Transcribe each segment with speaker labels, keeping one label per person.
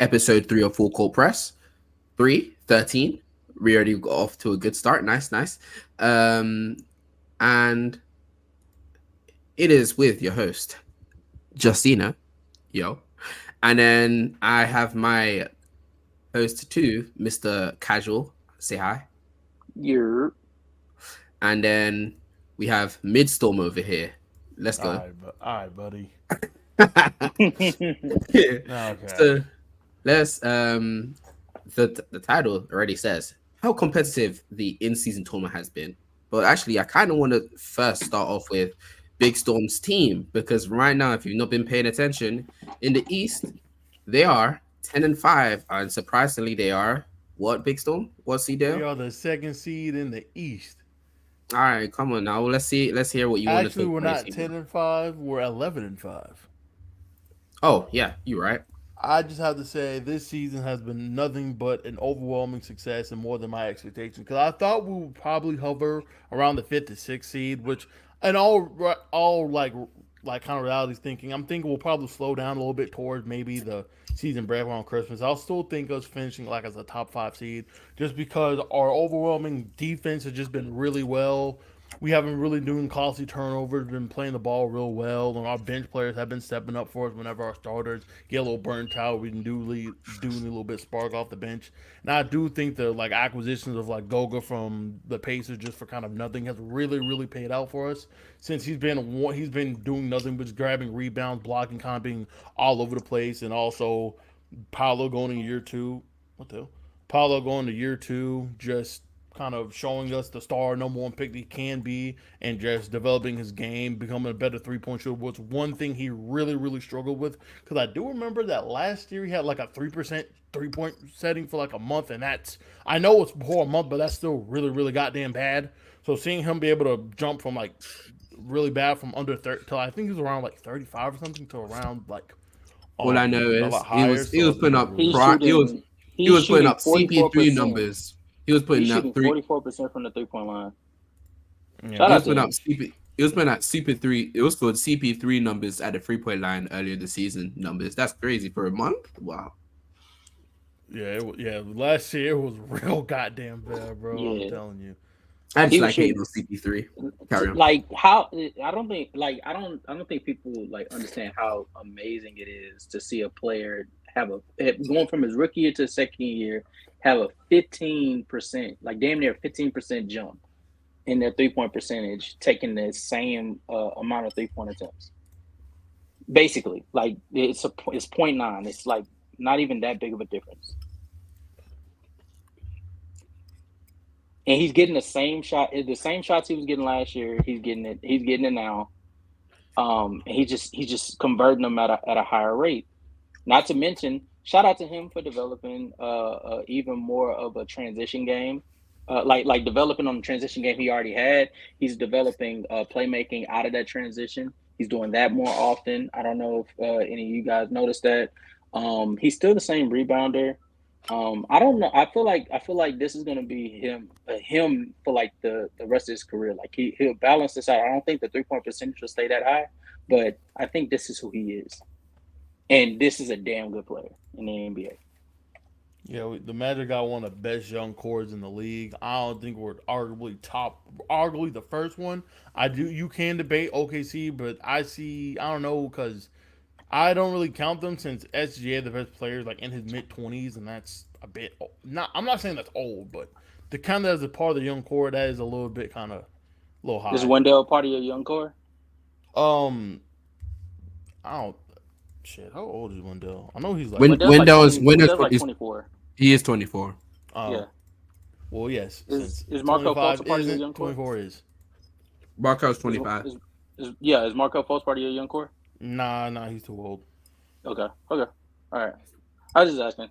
Speaker 1: Episode 3 of Full Court Press. 13. We already got off to a good start. Nice, nice. Um, and it is with your host, Justina. Yo. And then I have my host too, Mr. Casual. Say hi.
Speaker 2: You're
Speaker 1: And then we have Midstorm over here. Let's go.
Speaker 3: All right, buddy. Okay.
Speaker 1: So let's the title already says how competitive the in-season tournament has been. But actually I kind of want to first start off with Big Storm's team because right now, if you've not been paying attention, in the East, they are 10-5. And surprisingly, they are what Big Storm? What's he
Speaker 3: We
Speaker 1: do?
Speaker 3: are the second seed in the East.
Speaker 1: All right, come on now. Let's see. Let's hear what you want to
Speaker 3: Actually,
Speaker 1: talk
Speaker 3: we're
Speaker 1: about your
Speaker 3: not
Speaker 1: team.
Speaker 3: 10-5. We're 11-5.
Speaker 1: Oh yeah, you're right.
Speaker 3: I just have to say this season has been nothing but an overwhelming success and more than my expectations. Because I thought we would probably hover around the fifth to sixth seed, which and all like kind of reality thinking, I'm thinking we'll probably slow down a little bit towards maybe the season break around Christmas. I'll still think us finishing like as a top five seed, just because our overwhelming defense has just been really well. We haven't really doing costly turnovers, been playing the ball real well, and our bench players have been stepping up for us whenever our starters get a little burnt out. We can do a little bit spark off the bench. And I do think the like acquisitions of like Goga from the Pacers just for kind of nothing has really paid out for us since he's been doing nothing but just grabbing rebounds, blocking, kind of being all over the place, and also Paolo going to year two. What the hell? Paolo going to year two, just kind of showing us the star number one pick he can be and just developing his game, becoming a better 3 point shooter was one thing he really struggled with. Because I do remember that last year he had like a 3% 3 point setting for like a month, and that's, I know it's before a month, but that's still really goddamn bad. So seeing him be able to jump from like really bad from under 30 till I think he was around like 35 or something to around like
Speaker 1: All I know
Speaker 3: a
Speaker 1: is
Speaker 3: lot
Speaker 1: he
Speaker 3: higher.
Speaker 1: was he
Speaker 3: So
Speaker 1: was
Speaker 3: it's
Speaker 1: putting
Speaker 3: really
Speaker 1: up
Speaker 3: really
Speaker 2: he's
Speaker 3: nice.
Speaker 1: he
Speaker 2: he's
Speaker 1: was putting
Speaker 2: shooting
Speaker 1: up CP3
Speaker 2: 44%.
Speaker 1: numbers. He was
Speaker 2: He's
Speaker 1: putting up
Speaker 2: shooting
Speaker 1: three.
Speaker 2: 44% from the 3 point line.
Speaker 3: Yeah,
Speaker 2: Shout
Speaker 1: He
Speaker 2: out
Speaker 1: was
Speaker 2: to
Speaker 1: putting
Speaker 2: him.
Speaker 1: up CP. It was putting out CP3. It was called CP3 numbers at the 3 point line earlier this season. Numbers. That's crazy for a month. Wow.
Speaker 3: yeah. Last year it was real goddamn bad, bro. I'm
Speaker 2: Yeah,
Speaker 3: telling you.
Speaker 1: I just
Speaker 2: he was
Speaker 1: like hating
Speaker 2: shooting
Speaker 1: on CP3. Carry on.
Speaker 2: like how I don't think like I don't think people like understand how amazing it is to see a player have going from his rookie year to second year have a 15% like damn near 15% jump in their 3 point percentage, taking the same amount of 3 point attempts. Basically, like it's point nine. It's like not even that big of a difference, and he's getting the same shots he was getting last year. He's getting it. He's getting it now. And he's just converting them at a higher rate. Not to mention, shout out to him for developing even more of a transition game. Like developing on the transition game he already had. He's developing playmaking out of that transition. He's doing that more often. I don't know if any of you guys noticed that. He's still the same rebounder. I don't know. I feel like this is gonna be him for like the rest of his career. Like he'll balance this out. I don't think the 3 point percentage will stay that high, but I think this is who he is, and this is a damn good player in the NBA.
Speaker 3: Yeah, the Magic got one of the best young cores in the league. I don't think we're arguably the first one. I do. You can debate OKC, but I don't know because I don't really count them since SGA the best players like in his mid 20s, and that's a bit not. I'm not saying that's old, but the kind of as a part of the young core that is a little bit kind of a little
Speaker 2: Is
Speaker 3: high.
Speaker 2: Wendell part of your young core?
Speaker 3: Um, I don't. Shit, how old is Wendell? I know he's like.
Speaker 1: When
Speaker 2: Wendell's like 20.
Speaker 1: Windows
Speaker 2: Wendell's like
Speaker 1: is
Speaker 2: 24.
Speaker 1: he is 24.
Speaker 3: Oh,
Speaker 2: Yeah.
Speaker 3: well, yes. Since
Speaker 2: Is Marco Fultz
Speaker 3: 25
Speaker 2: a part of your
Speaker 3: isn't,
Speaker 2: young core?
Speaker 3: 24 is.
Speaker 1: Barco's
Speaker 2: Is
Speaker 1: 25.
Speaker 2: is Marco Fultz part of your young core?
Speaker 3: Nah, he's too old.
Speaker 2: Okay. Okay. All right. I was just asking.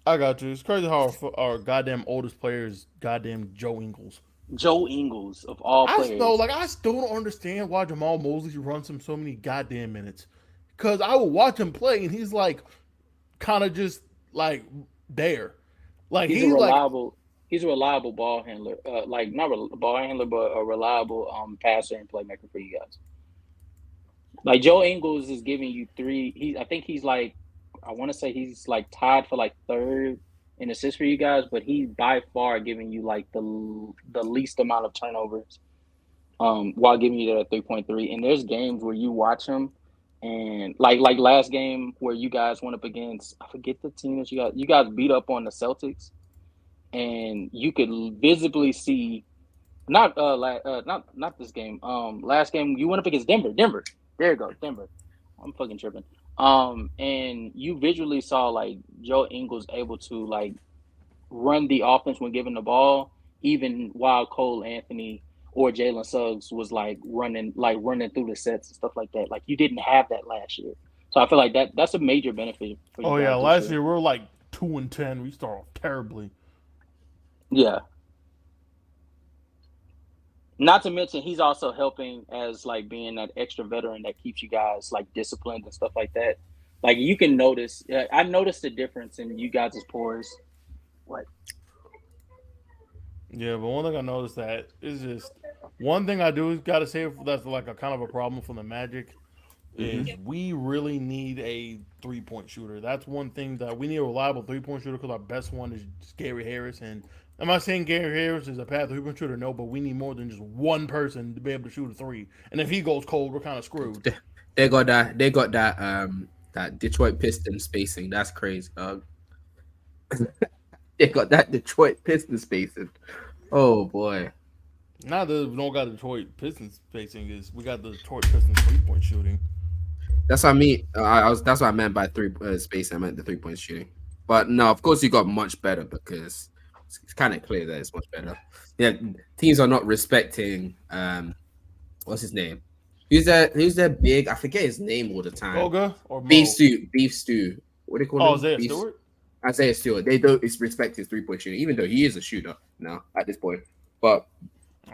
Speaker 3: I got you. It's crazy how our goddamn oldest player is goddamn Joe Ingles.
Speaker 2: Joe Ingles of all players.
Speaker 3: I still don't understand why Jamal Mosley runs him so many goddamn minutes. Cause I will watch him play and he's like kind of just like there. Like
Speaker 2: He's a
Speaker 3: he's like
Speaker 2: reliable ball handler. Like not ball handler, but a reliable passer and playmaker for you guys. Like Joe Ingles is giving you three. I think he's like I want to say he's like tied for like third in assists for you guys, but he's by far giving you like the least amount of turnovers, while giving you that 3.3. And there's games where you watch him, and like last game where you guys went up against, I forget the team that you guys beat up on the Celtics, and you could visibly see, not this game. Last game you went up against Denver. Denver. There you go, Denver. I'm fucking tripping. And you visually saw like Joe Ingles able to like run the offense when given the ball, even while Cole Anthony or Jalen Suggs was like running through the sets and stuff like that. Like you didn't have that last year. So I feel like that's a major benefit for you
Speaker 3: Oh yeah,
Speaker 2: guys this
Speaker 3: last
Speaker 2: year.
Speaker 3: year we were like 2-10. We started off terribly.
Speaker 2: Yeah. Not to mention he's also helping as like being that extra veteran that keeps you guys like disciplined and stuff like that. Like you can notice, I noticed the difference in you guys' pores. What?
Speaker 3: Yeah, but one thing I noticed that is just one thing I do got to say that's like a kind of a problem for the Magic is
Speaker 1: Hmm.
Speaker 3: we really need a 3 point shooter. That's one thing that we need a reliable 3 point shooter because our best one is Gary Harris. And am I saying Gary Harris is a bad 3 point shooter? No, but we need more than just one person to be able to shoot a three. And if he goes cold, we're kind of screwed.
Speaker 1: They got that Detroit Pistons spacing. That's crazy. They got that Detroit Pistons spacing. Oh boy.
Speaker 3: Now that we don't got Detroit Pistons facing is we got the Detroit Pistons 3 point shooting.
Speaker 1: That's what I mean. That's what I meant by three space. I meant the 3 point shooting. But no, of course you got much better because it's kind of clear that it's much better. Yeah, teams are not respecting what's his name? Who's that big? I forget his name all the time.
Speaker 3: Goga or
Speaker 1: Beef
Speaker 3: Mo?
Speaker 1: stew, beef stew. What do they call
Speaker 3: Oh,
Speaker 1: him?
Speaker 3: Isaiah
Speaker 1: Beef
Speaker 3: Stewart?
Speaker 1: Isaiah Stewart. They don't respect his 3 point shooting, even though he is a shooter now at this point. But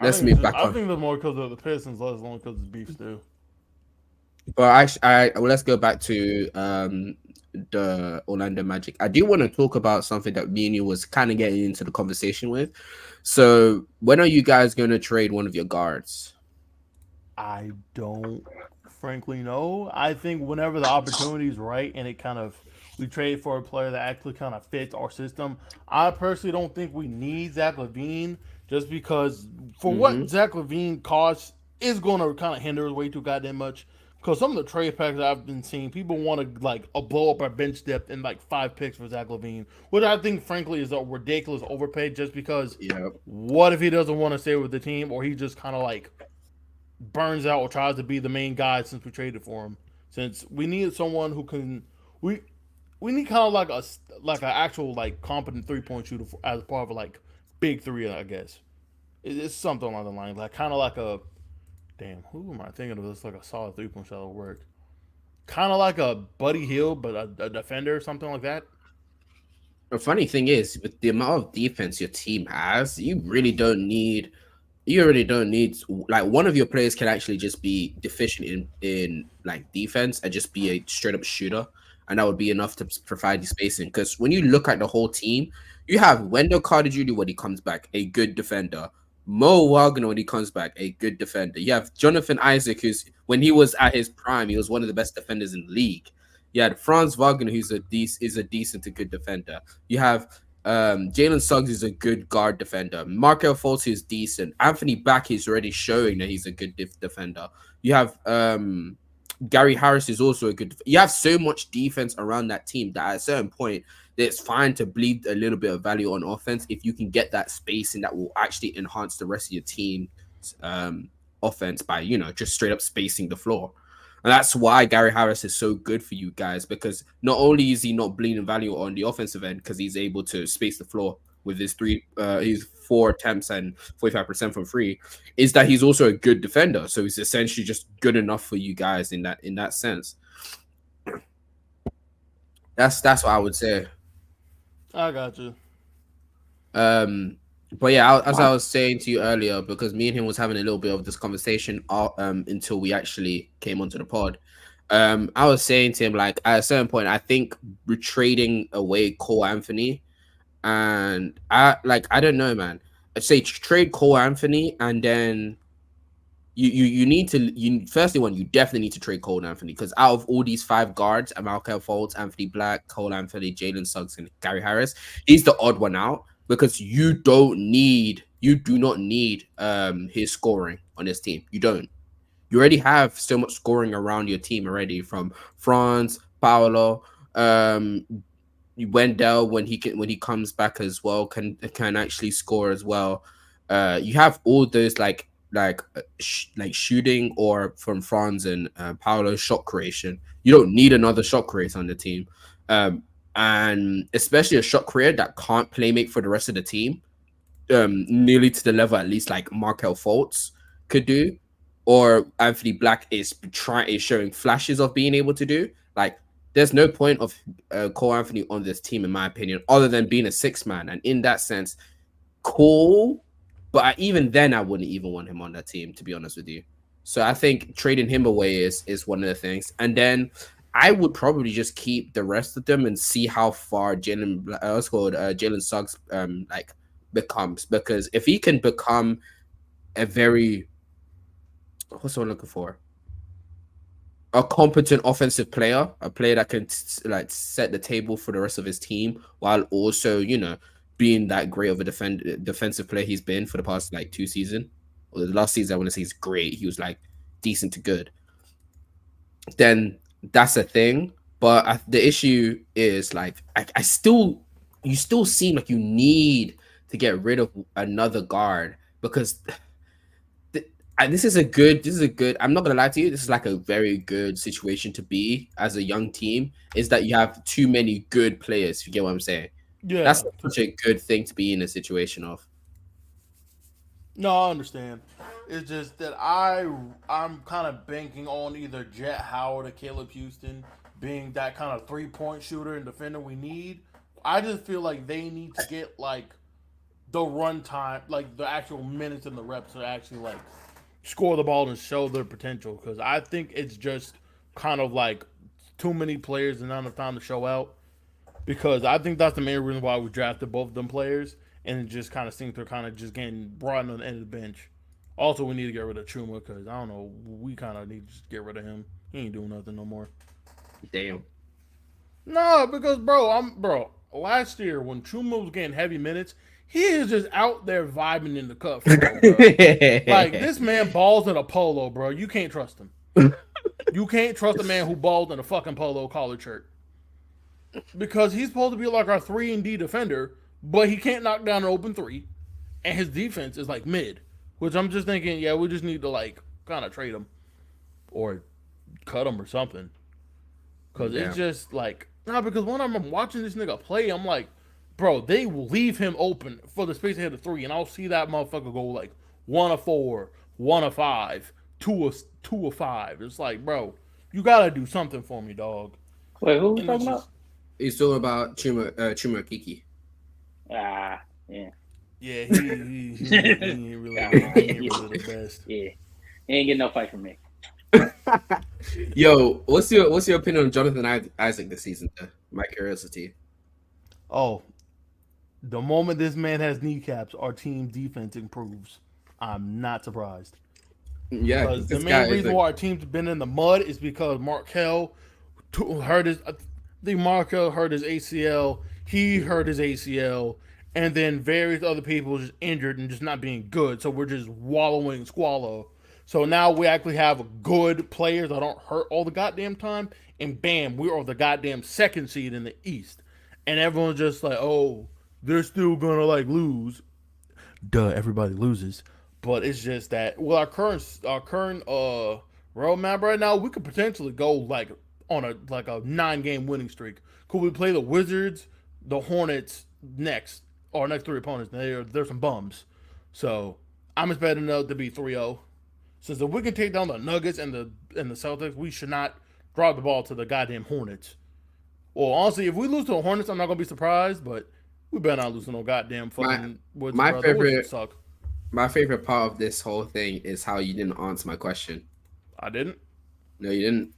Speaker 1: let's move back
Speaker 3: I
Speaker 1: on.
Speaker 3: think it's more because of the Pistons, less long because it's beef stew.
Speaker 1: But well, let's go back to the Orlando Magic. I do want to talk about something that me and you was kind of getting into the conversation with. So, when are you guys going to trade one of your guards?
Speaker 3: I don't frankly know. I think whenever the opportunity is right and it kind of we trade for a player that actually kind of fits our system. I personally don't think we need Zach Levine just because for
Speaker 1: Mm-hmm.
Speaker 3: what Zach Levine costs is going to kind of hinder us way too goddamn much. Because some of the trade packs I've been seeing, people want to like blow up our bench depth in like 5 picks for Zach Levine, which I think frankly is a ridiculous overpay. Just because,
Speaker 1: Yeah.
Speaker 3: what if he doesn't want to stay with the team, or he just kind of like burns out or tries to be the main guy since we traded for him. Since we need someone who can, we we need kind of like an actual like competent 3 point shooter for, as part of a, like big three, I guess. It's something along the line, like kind of like a damn. Who am I thinking of? This like a solid 3 point shot will work. Kind of like a Buddy Hill, but a defender or something like that.
Speaker 1: The funny thing is, with the amount of defense your team has, you really don't need like one of your players can actually just be deficient in like defense and just be a straight up shooter, and that would be enough to provide you spacing. Because when you look at the whole team, you have Wendell Carter Jr. when he comes back, a good defender. Mo Wagner when he comes back, a good defender. You have Jonathan Isaac, who's when he was at his prime, he was one of the best defenders in the league. You had Franz Wagner, who's is a decent to good defender. You have Jalen Suggs is a good guard defender. Markel Fultz is decent. Anthony Back is already showing that he's a good defender. You have Gary Harris is also a good. You have so much defense around that team that at a certain point, it's fine to bleed a little bit of value on offense if you can get that spacing that will actually enhance the rest of your team offense by just straight up spacing the floor. And that's why Gary Harris is so good for you guys because not only is he not bleeding value on the offensive end because he's able to space the floor with his 4 attempts and 45% from free, is that he's also a good defender. So he's essentially just good enough for you guys in that sense. That's what I would say.
Speaker 3: I got you.
Speaker 1: Um, but yeah, as
Speaker 2: My
Speaker 1: I was saying to you earlier, because me and him was having a little bit of this conversation until we actually came onto the pod. I was saying to him like at a certain point, I think we're trading away Cole Anthony, and I don't know, man. I'd say trade Cole Anthony, and then you need to you firstly one you definitely need to trade Cole Anthony because out of all these five guards, Amalcom Fultz, Anthony Black, Cole Anthony, Jalen Suggs, and Gary Harris, he's the odd one out because you do not need his scoring on this team. You don't. You already have so much scoring around your team already from Franz, Paolo, Wendell when he comes back as well can actually score as well. You have all those like shooting or from Franz and Paolo shot creation. You don't need another shot creator on the team, and especially a shot creator that can't play make for the rest of the team nearly to the level at least like Markel Fultz could do, or Anthony Black is showing flashes of being able to do. Like, there's no point of Cole Anthony on this team, in my opinion, other than being a six man. And in that sense, cool. But even then, I wouldn't even want him on that team, to be honest with you. So I think trading him away is one of the things. And then I would probably just keep the rest of them and see how far Jalen Suggs like becomes, because if he can become a very what's what I'm looking for, a competent offensive player, a player that can like set the table for the rest of his team while also being that great of a defensive player he's been for the past like 2 seasons. Or the last season I want to say he's great. He was like decent to good. Then that's a thing. But the issue is like I still you still seem like you need to get rid of another guard because this is a good, I'm not gonna lie to you, this is like a very good situation to be as a young team, is that you have too many good players. You get what I'm saying?
Speaker 3: Yeah.
Speaker 1: That's such a good thing to be in a situation of.
Speaker 3: No, I understand. It's just that I'm kind of banking on either Jet Howard or Caleb Houston being that kind of 3 point shooter and defender we need. I just feel like they need to get like the run time, like the actual minutes and the reps to actually like score the ball and show their potential. Because I think it's just kind of like too many players and not enough time to show out. Because I think that's the main reason why we drafted both of them players, and it just kind of seems they're kind of just getting brought in on the end of the bench. Also, we need to get rid of Chuma because I don't know, we kind of need to just get rid of him. He ain't doing nothing no more.
Speaker 1: Damn.
Speaker 3: No, because bro. Last year when Chuma was getting heavy minutes, he is just out there vibing in the cup floor, bro. Like this man balls in a polo, bro. You can't trust him. You can't trust a man who balls in a fucking polo collared shirt because he's supposed to be like our 3-and-D defender, but he can't knock down an open three, and his defense is like mid. Which I'm just thinking, yeah, we just need to like kind of trade him or cut him or something. Because
Speaker 1: Yeah.
Speaker 3: it's just like, nah, because when I'm watching this nigga play, I'm like, bro, they will leave him open for the space ahead of three, and I'll see that motherfucker go like 1 of 4, 1 of 5, 2 of 5. It's like, bro, you gotta do something for me, dog.
Speaker 2: Wait, who we
Speaker 3: And it's
Speaker 2: talking
Speaker 3: just,
Speaker 2: about?
Speaker 1: He's talking about Chuma Kiki.
Speaker 2: Ah, yeah.
Speaker 3: yeah, he ain't really the best.
Speaker 2: Yeah. He ain't getting no fight from me.
Speaker 1: Yo, what's your opinion on Jonathan Isaac this season? My curiosity.
Speaker 3: Oh, the moment this man has kneecaps, our team defense improves. I'm not surprised.
Speaker 1: Yeah,
Speaker 3: Because the
Speaker 1: this guy
Speaker 3: main
Speaker 1: is
Speaker 3: reason
Speaker 1: like
Speaker 3: why our team's been in the mud is because Markel hurt his. I think Markel hurt his ACL. He hurt his ACL, and then various other people just injured and just not being good. So we're just wallowing in squallow. So now we actually have good players that don't hurt all the goddamn time, and bam, we are the goddamn second seed in the East, and everyone's just like, oh, they're still gonna like lose. Duh, everybody loses. But it's just that with our current roadmap right now, we could potentially go like on a 9 game winning streak. Could we play the Wizards, the Hornets next, our next 3 opponents? They're some bums. So I'm expecting to be 3-0. Since if we can take down the Nuggets and the Celtics, we should not drop the ball to the goddamn Hornets. Well, honestly, if we lose to the Hornets, I'm not gonna be surprised, but we better not lose to no goddamn
Speaker 1: my
Speaker 3: fucking Wizards,
Speaker 1: my
Speaker 3: bro. The Wizards
Speaker 1: favorite
Speaker 3: suck.
Speaker 1: my favorite part of this whole thing is how you didn't answer my question.
Speaker 3: I didn't.
Speaker 1: No, you didn't.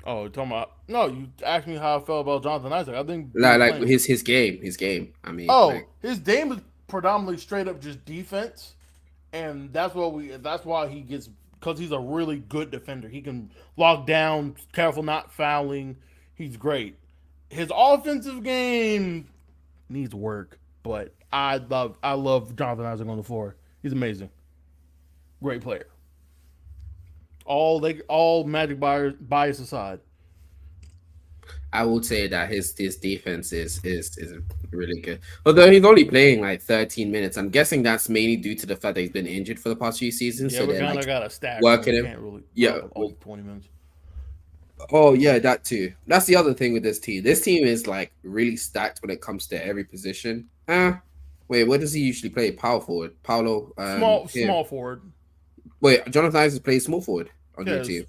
Speaker 3: Oh, you're talking about no? You asked me how I felt about Jonathan Isaac. I think he
Speaker 1: Like
Speaker 3: was
Speaker 1: like
Speaker 3: playing.
Speaker 1: his game. I mean,
Speaker 3: Oh,
Speaker 1: like
Speaker 3: his game is predominantly straight up just defense, and that's why he gets, because he's a really good defender. He can lock down, careful not fouling. He's great. His offensive game needs work, but I love Jonathan Isaac on the floor. He's amazing, great player. All Magic bias aside,
Speaker 1: I would say that his defense is really good. Although he's only playing like 13 minutes. I'm guessing that's mainly due to the fact that he's been injured for the past few seasons.
Speaker 3: yeah,
Speaker 1: So
Speaker 3: we
Speaker 1: they're
Speaker 3: kind
Speaker 1: like
Speaker 3: of got to stagger him.
Speaker 1: working
Speaker 3: We
Speaker 1: him.
Speaker 3: can't really put
Speaker 1: Yeah.
Speaker 3: up all 20 minutes.
Speaker 1: Oh yeah, that too. That's the other thing with this team. This team is like really stacked when it comes to every position. Wait, what does he usually play? Power forward. Paulo. Here.
Speaker 3: Small forward.
Speaker 1: Wait, Jonathan Isaac plays small forward on your
Speaker 3: Yes.
Speaker 1: team.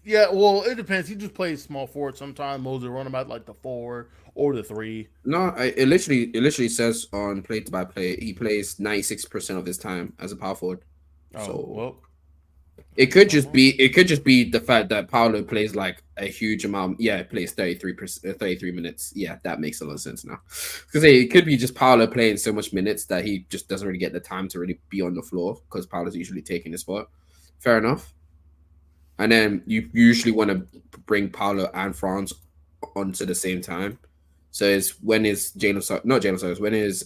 Speaker 3: Yeah, well, it depends. He just plays small forward sometimes. Moses run him out like the 4 or the 3.
Speaker 1: No, it literally says on play by play he plays 96% of his time as a power forward.
Speaker 3: Oh
Speaker 1: So
Speaker 3: well.
Speaker 1: it could just be the fact that Paulo plays like a huge amount. Yeah, it plays 33%, 33 minutes. Yeah, that makes a lot of sense now. Because it could be just Paulo playing so much minutes that he just doesn't really get the time to really be on the floor because Paulo's usually taking the spot. Fair enough. And then you usually want to bring Paulo and Franz onto the same time. So it's when is not Jalen Suggs, when is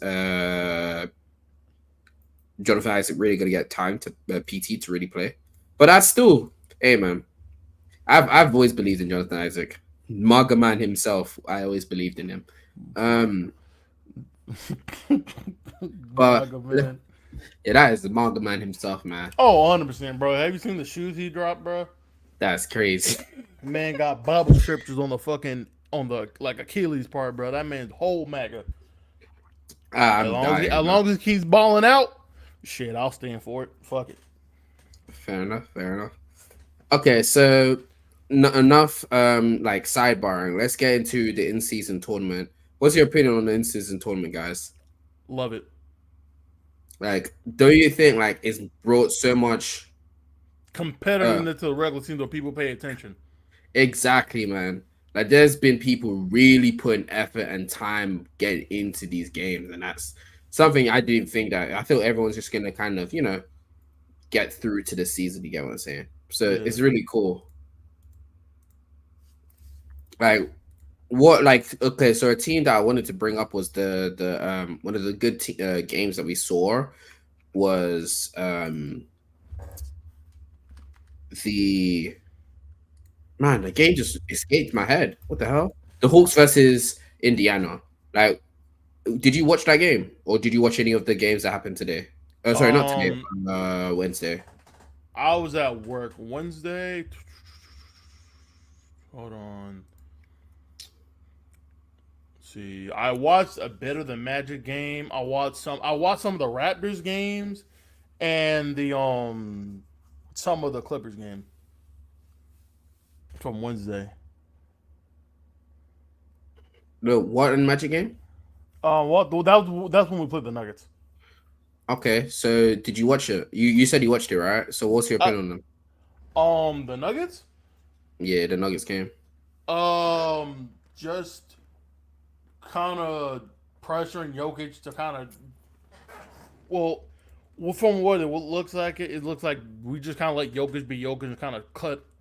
Speaker 1: Jonathan Isaac really gonna get time to PT to really play? But that's still, hey man, I've always believed in Jonathan Isaac, Manga Man himself. I always believed in him. Um, but
Speaker 3: Man.
Speaker 1: yeah, that is the Manga Man himself, man.
Speaker 3: Oh, 100%, bro. Have you seen the shoes he dropped, bro?
Speaker 1: That's crazy.
Speaker 3: Man got Bible scriptures on the fucking on the like Achilles part, bro. That man's whole MAGA.
Speaker 1: I'm dying.
Speaker 3: As long as he keeps balling out, shit, I'll stand for it. Fuck it.
Speaker 1: Fair enough. Fair enough. Okay, so enough like sidebarring. Let's get into the in-season tournament. What's your opinion on the in-season tournament, guys?
Speaker 3: Love it.
Speaker 1: Like, do you think like it's brought so much
Speaker 3: Competitiveness to the regular team so people pay attention.
Speaker 1: exactly, man? Like, there's been people really putting effort and time getting into these games, and that's something I didn't think that. I thought everyone's just gonna kind of, get through to the season. You get what I'm saying? So
Speaker 3: Yeah.
Speaker 1: it's really cool. Like, what, like, okay, so a team that I wanted to bring up was the one of the good games that we saw was the man, the game just escaped my head. What the hell? The Hawks versus Indiana. Like, did you watch that game, or did you watch any of the games that happened today? Oh, sorry, not today. Wednesday.
Speaker 3: I was at work Wednesday. Hold on. See, I watched a bit of the Magic game. I watched some of the Raptors games and the some of the Clippers game from Wednesday.
Speaker 1: The what in Magic game?
Speaker 3: That's when we played the Nuggets.
Speaker 1: Okay, so did you watch it? You said you watched it, right? So what's your opinion on them?
Speaker 3: The Nuggets.
Speaker 1: Yeah, the Nuggets game.
Speaker 3: Just kind of pressuring Jokic to kind of well, from what it looks like, it looks like we just kind of let Jokic be Jokic and kind of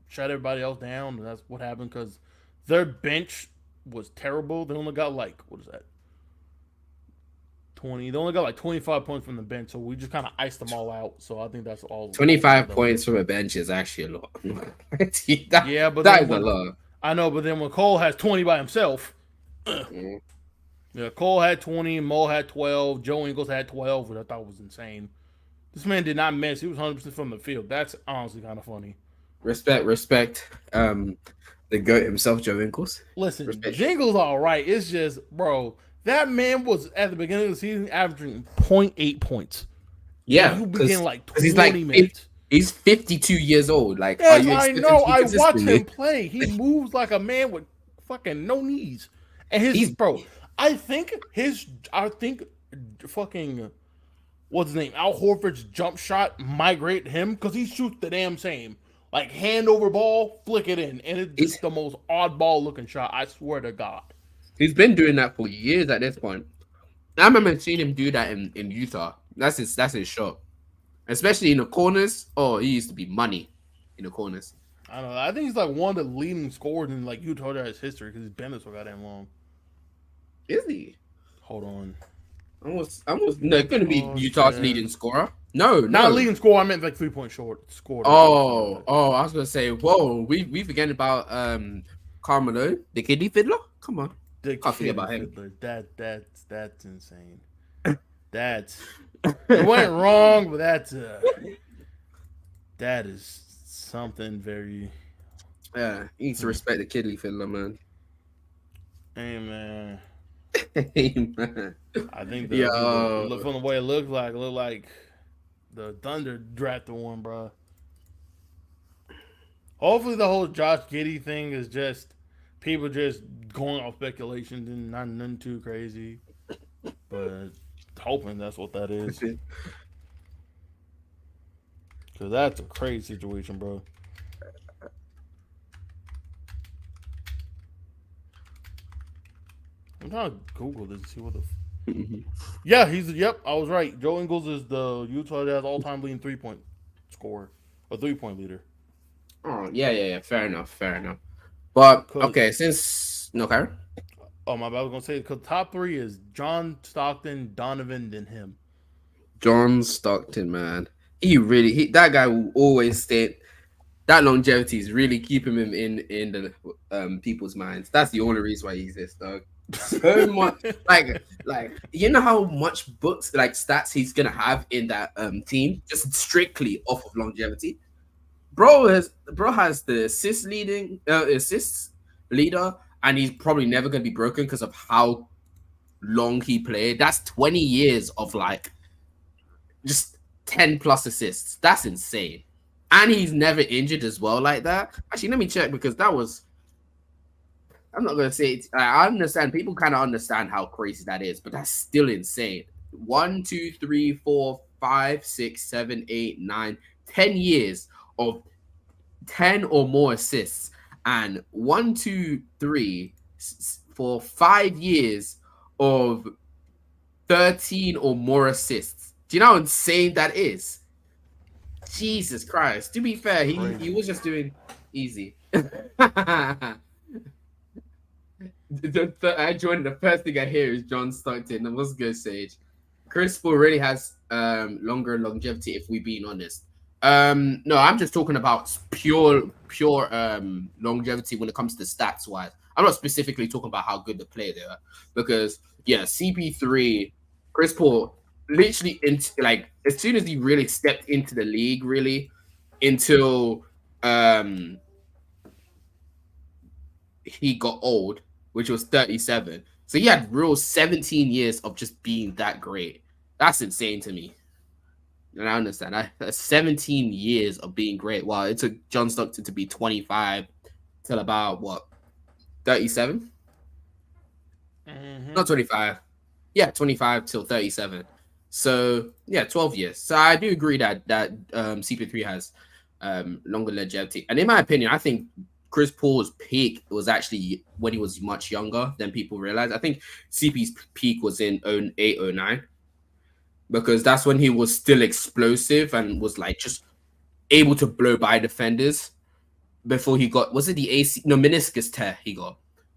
Speaker 3: shut everybody else down, and that's what happened because their bench was terrible. They only got like what is that? 20. They only got like 25 points from the bench, so we just kind of iced them all out. So I think that's all.
Speaker 1: 25 points from a bench is actually a lot.
Speaker 3: Yeah, but
Speaker 1: that is a lot.
Speaker 3: I know, but then when Cole has 20 by himself, yeah, Cole had 20, Mo had 12, Joe Ingles had 12, which I thought was insane. This man did not miss. He was 100% from the field. That's honestly kind of funny.
Speaker 1: Respect. The GOAT himself, Joe Ingles.
Speaker 3: Listen,
Speaker 1: Respect.
Speaker 3: Jingles all right. It's just, bro, that man was at the beginning of the season averaging 0.8 points.
Speaker 1: Yeah,
Speaker 3: he began like 20
Speaker 1: he's like
Speaker 3: minutes.
Speaker 1: He's 52 years old. Like,
Speaker 3: yes,
Speaker 1: are you
Speaker 3: I know. I watch
Speaker 1: consistently?
Speaker 3: him play. He moves like a man with fucking no knees. And his bro, I think fucking what's his name? Al Horford's jump shot migrate him because he shoots the damn same. Like hand over ball, flick it in, and it's just the most oddball looking shot. I swear to God.
Speaker 1: He's been doing that for years at this point. I remember seeing him do that in Utah. That's his shot. especially in the corners. Oh, he used to be money in the corners.
Speaker 3: I don't know. I think he's like one of the leading scorers in like Utah Jazz history because he's been there so goddamn long.
Speaker 1: Is he?
Speaker 3: Hold on.
Speaker 1: Almost. No, going to be
Speaker 3: Utah
Speaker 1: Utah's leading
Speaker 3: Jazz.
Speaker 1: scorer. No,
Speaker 3: Not
Speaker 1: no.
Speaker 3: leading score. I meant like 3 point short scored. That's what I was talking
Speaker 1: Oh,
Speaker 3: about.
Speaker 1: oh, I was gonna say, whoa, we forgetting about Carmelo, the kiddie fiddler. Come on,
Speaker 3: The
Speaker 1: can't forget
Speaker 3: kitty
Speaker 1: about him.
Speaker 3: fiddler. That's insane. That's it went wrong, but that is something very.
Speaker 1: Yeah, you need to respect the kiddie fiddler, man.
Speaker 3: Hey man,
Speaker 1: Hey, man.
Speaker 3: I think
Speaker 1: Yo,
Speaker 3: from the way it looked like the Thunder drafted one, bro. Hopefully, the whole Josh Giddey thing is just people just going off speculation and not nothing too crazy, but hoping that's what that is because that's a crazy situation, bro. I'm trying to Google this to see what the. Yeah, he's yep. I was right. Joe Ingles is the Utah Jazz all-time leading 3 point scorer, a 3 point leader.
Speaker 1: oh yeah. Fair enough, fair enough. But
Speaker 3: Cause
Speaker 1: okay, since no, okay,
Speaker 3: oh my bad, I was gonna say because top three is John Stockton, Donovan, then him.
Speaker 1: John Stockton, man, he that guy will always stay. That longevity is really keeping him in the people's minds. That's the only reason why he exists, dog. So much, like you know how much books like stats he's gonna have in that team just strictly off of longevity. Bro has the assists leader, and he's probably never gonna be broken because of how long he played. That's 20 years of like just 10 plus assists. That's insane. And he's never injured as well like that. Actually, let me check because that was. I'm not gonna say it. I understand people kind of understand how crazy that is, but that's still insane. 1, 2, 3, 4, 5, 6, 7, 8, 9, 10 years of 10 or more assists, and 1, 2, 3, 4, 5 years of 13 or more assists. Do you know how insane that is? Jesus Christ. To be fair, he
Speaker 3: Crazy.
Speaker 1: was just doing easy. I joined the first thing I hear is John Stockton. And what's good, Sage? Chris Paul really has longer longevity if we're being honest. No, I'm just talking about pure longevity when it comes to stats wise. I'm not specifically talking about how good the player they are because yeah, CP3, Chris Paul, literally into like as soon as he really stepped into the league, really until um he got old, which was 37. So he had real 17 years of just being that great. That's insane to me. And I understand. That's 17 years of being great. Wow, it took John Stockton to be 25 till about what 37?
Speaker 3: Mm-hmm.
Speaker 1: Not 25. Yeah, 25 till 37. So yeah, 12 years. So I do agree that CP3 has longer longevity. And in my opinion, I think Chris Paul's peak was actually when he was much younger than people realize. I think CP's peak was in 08, 09 because that's when he was still explosive and was like just able to blow by defenders before he got was it the AC no meniscus tear he got.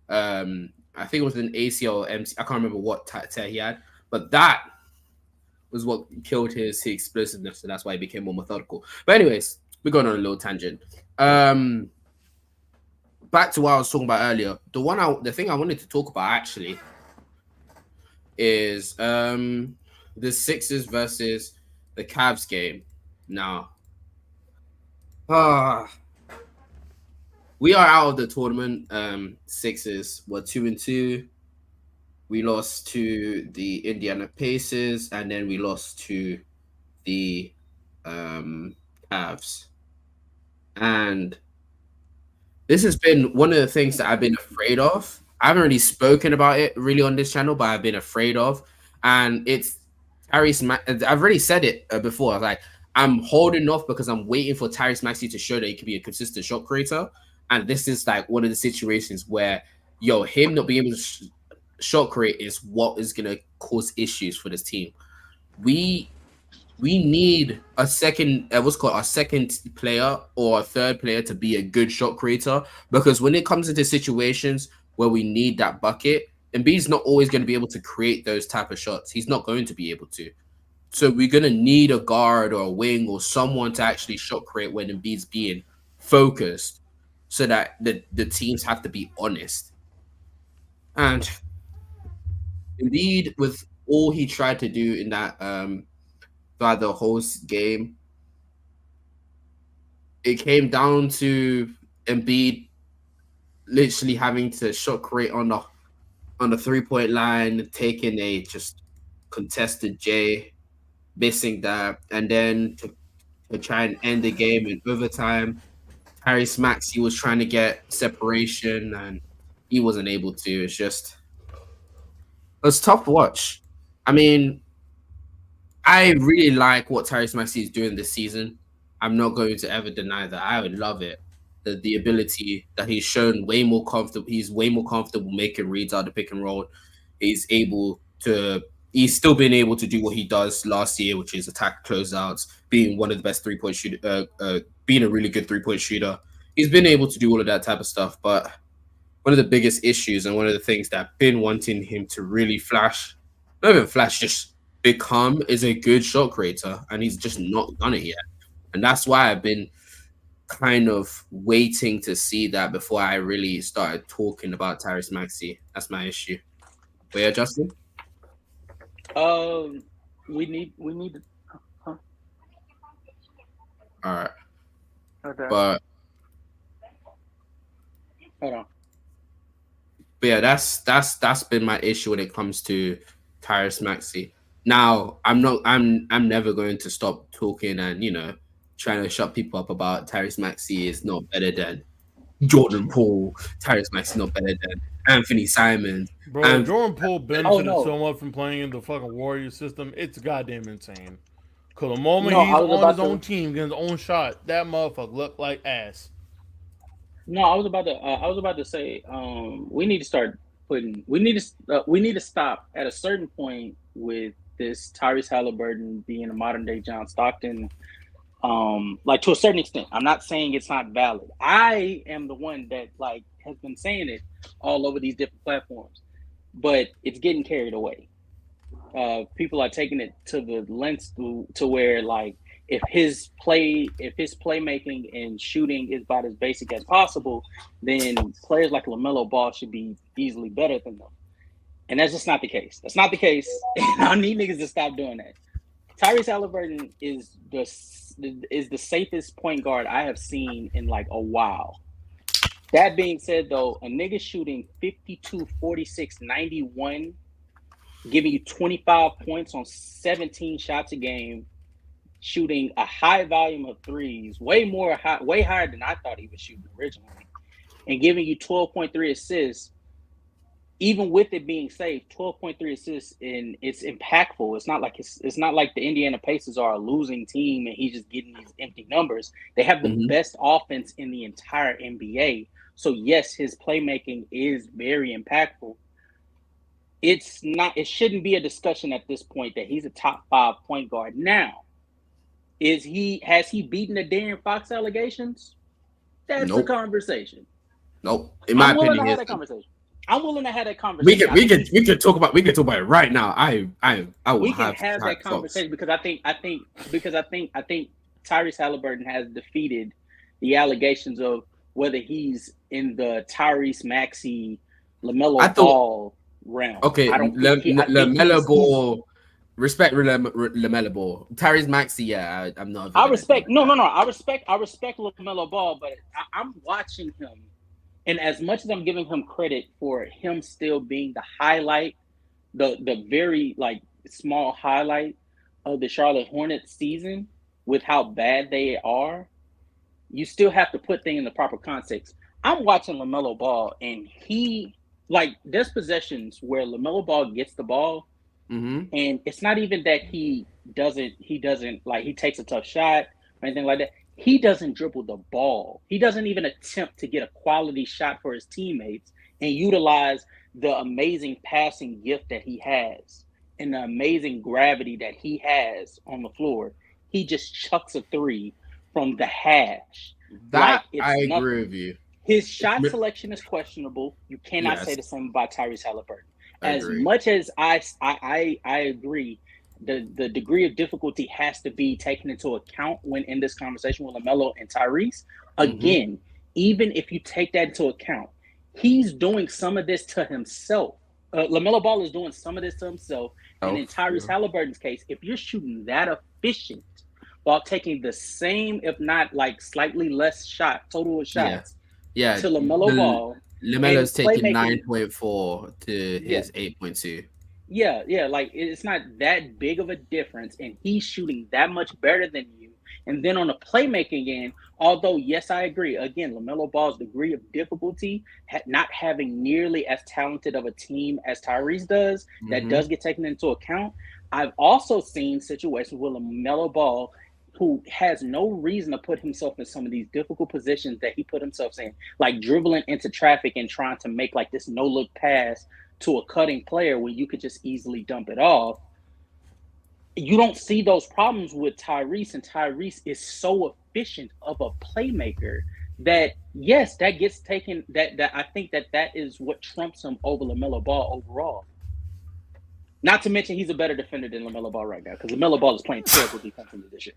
Speaker 1: I think it was an ACL or MC. I can't remember what tear he had, but that was what killed his explosiveness, and that's why he became more methodical. But anyways, we're going on a little tangent. Back to what I was talking about earlier. The thing I wanted to talk about actually is the Sixers versus the Cavs game. Now, ah, we are out of the tournament. Sixers were 2-2. We lost to the Indiana Pacers, and then we lost to the Cavs. And this has been one of the things that I've been afraid of. I haven't really spoken about it really on this channel, but I've been afraid of, and it's Tyrese. I've already said it before. I was like, I'm holding off because I'm waiting for Tyrese Maxey to show that he can be a consistent shot creator, and this is like one of the situations where, yo, him not being able to shot create is what is gonna cause issues for this team. We we need a second, what's called a second player or a third player to be a good shot creator. Because when it comes into situations where we need that bucket, Embiid's not always going to be able to create those type of shots. He's not going to be able to. So we're gonna need a guard or a wing or someone to actually shot create when Embiid's being focused, so that the teams have to be honest. And Embiid, with all he tried to do in that throughout the whole game, it came down to Embiid literally having to shot create on the 3 point line, taking a just contested J, missing that, and then to try and end the game in overtime. Tyrese Maxey was trying to get separation and he wasn't able to. It was tough to watch. I mean, I really like what Tyrese Maxey is doing this season. I'm not going to ever deny that. I would love it. The ability that he's shown way more comfortable. He's way more comfortable making reads out of the pick and roll. He's able to. He's still been able to do what he does last year, which is attack closeouts, being one of the best 3 point shooter, being a really good 3 point shooter. He's been able to do all of that type of stuff. But one of the biggest issues and one of the things that I've been wanting him to really flash, not even flash, just become is a good shot creator, and he's just not done it yet. And that's why I've been kind of waiting to see that before I really started talking about Tyrese Maxey. That's my issue. But yeah, Justin.
Speaker 2: Um, we need. Huh?
Speaker 1: All right,
Speaker 2: Okay,
Speaker 1: but
Speaker 2: hold on.
Speaker 1: yeah, that's been my issue when it comes to Tyrese Maxey. Now, I'm never going to stop talking and trying to shut people up about Tyrese Maxey is not better than Jordan Poole. Tyrese Maxey not better than Anthony Simons.
Speaker 3: Bro,
Speaker 1: And
Speaker 3: Jordan Poole
Speaker 2: Oh
Speaker 3: benefited
Speaker 2: no,
Speaker 3: so much from playing in the fucking Warrior system. It's goddamn insane. Cause the moment
Speaker 2: no, I
Speaker 3: he's
Speaker 2: was
Speaker 3: on his
Speaker 2: about
Speaker 3: own
Speaker 2: to.
Speaker 3: team, getting his own shot, that motherfucker look like ass.
Speaker 2: No, I was about to. I was about to say. We need to start putting. We need to. We need to stop at a certain point with this Tyrese Halliburton being a modern day John Stockton. Like to a certain extent. I'm not saying it's not valid. I am the one that like has been saying it all over these different platforms, but it's getting carried away. People are taking it to the lengths to where like if his playmaking and shooting is about as basic as possible, then players like LaMelo Ball should be easily better than them. And that's just not the case. That's not the case. I need niggas to stop doing that. Tyrese Halliburton is the safest point guard I have seen in like a while. That being said, though, a nigga shooting 52, 46, 91, giving you 25 points on 17 shots a game, shooting a high volume of threes, way higher than I thought he was shooting originally, and giving you 12.3 assists, even with it being safe, 12.3 assists, and it's impactful. It's not like the Indiana Pacers are a losing team and he's just getting these empty numbers. They have the
Speaker 1: mhm,
Speaker 2: best offense in the entire NBA. So yes, his playmaking is very impactful. It's not it shouldn't be a discussion at this point that he's a top 5 point guard. Now, is he has he beaten the Darren Fox allegations? That's a
Speaker 1: nope,
Speaker 2: conversation.
Speaker 1: nope. In my
Speaker 2: I'm willing
Speaker 1: opinion,
Speaker 2: to
Speaker 1: he
Speaker 2: have
Speaker 1: has.
Speaker 2: that conversation. I'm willing to have that conversation. I think he's
Speaker 1: We can talk about it right now. I will
Speaker 2: we can
Speaker 1: have
Speaker 2: have that
Speaker 1: Fox.
Speaker 2: conversation because I think Tyrese Halliburton has defeated the allegations of whether he's in the Tyrese Maxey
Speaker 1: I
Speaker 2: LaMelo
Speaker 1: thought
Speaker 2: Ball realm.
Speaker 1: okay,
Speaker 2: I don't think I think
Speaker 1: Lamella
Speaker 2: he's
Speaker 1: Ball. Respect Lamella Ball. Tyrese Maxey, yeah, I'm not even
Speaker 2: I
Speaker 1: gonna deny
Speaker 2: respect no
Speaker 1: that.
Speaker 2: no no I respect LaMelo Ball, but I'm watching him, and as much as I'm giving him credit for him still being the highlight, the very like small highlight of the Charlotte Hornets season with how bad they are, you still have to put things in the proper context. I'm watching LaMelo Ball, and he like there's possessions where LaMelo Ball gets the ball,
Speaker 1: Mm-hmm.
Speaker 2: and it's not even that he doesn't like he takes a tough shot or anything like that. He doesn't dribble the ball. He doesn't even attempt to get a quality shot for his teammates and utilize the amazing passing gift that he has. and the amazing gravity that he has on the floor, he just chucks a three from the hash like
Speaker 1: That I
Speaker 2: it's
Speaker 1: agree
Speaker 2: nothing.
Speaker 1: with you.
Speaker 2: His shot selection is questionable. You cannot say
Speaker 1: Yes,
Speaker 2: the same about Tyrese Halliburton.
Speaker 1: I
Speaker 2: As
Speaker 1: agree.
Speaker 2: much as I agree, the degree of difficulty has to be taken into account when in this conversation with LaMelo and Tyrese.
Speaker 1: Hmm.
Speaker 2: Again, even if you take that into account, he's doing some of this to himself. LaMelo Ball is doing some of this to himself. And
Speaker 1: Oh,
Speaker 2: in Tyrese
Speaker 1: yeah.
Speaker 2: Halliburton's case, if you're shooting that efficient while taking the same, if not like slightly less total of
Speaker 1: Yeah.
Speaker 2: shots
Speaker 1: Yeah.
Speaker 2: to LaMelo
Speaker 1: The
Speaker 2: Ball and
Speaker 1: Lamelo's taking
Speaker 2: playmaking,
Speaker 1: 9.4 to
Speaker 2: yeah,
Speaker 1: his 8.2.
Speaker 2: yeah, like it's not that big of a difference, and he's shooting that much better than you. And then on the playmaking end, although yes, I agree. Again, LaMelo Ball's degree of difficulty, not having nearly as talented of a team as Tyrese does, that
Speaker 1: Hmm.
Speaker 2: does get taken into account. I've also seen situations with LaMelo Ball who has no reason to put himself in some of these difficult positions that he put himself in, like dribbling into traffic and trying to make like this no look pass to a cutting player where you could just easily dump it off. You don't see those problems with Tyrese, and Tyrese is so efficient of a playmaker that yes, that gets taken. That I think that is what trumps him over LaMelo Ball overall. Not to mention he's a better defender than LaMelo Ball right now because LaMelo Ball is playing terrible defensively this year.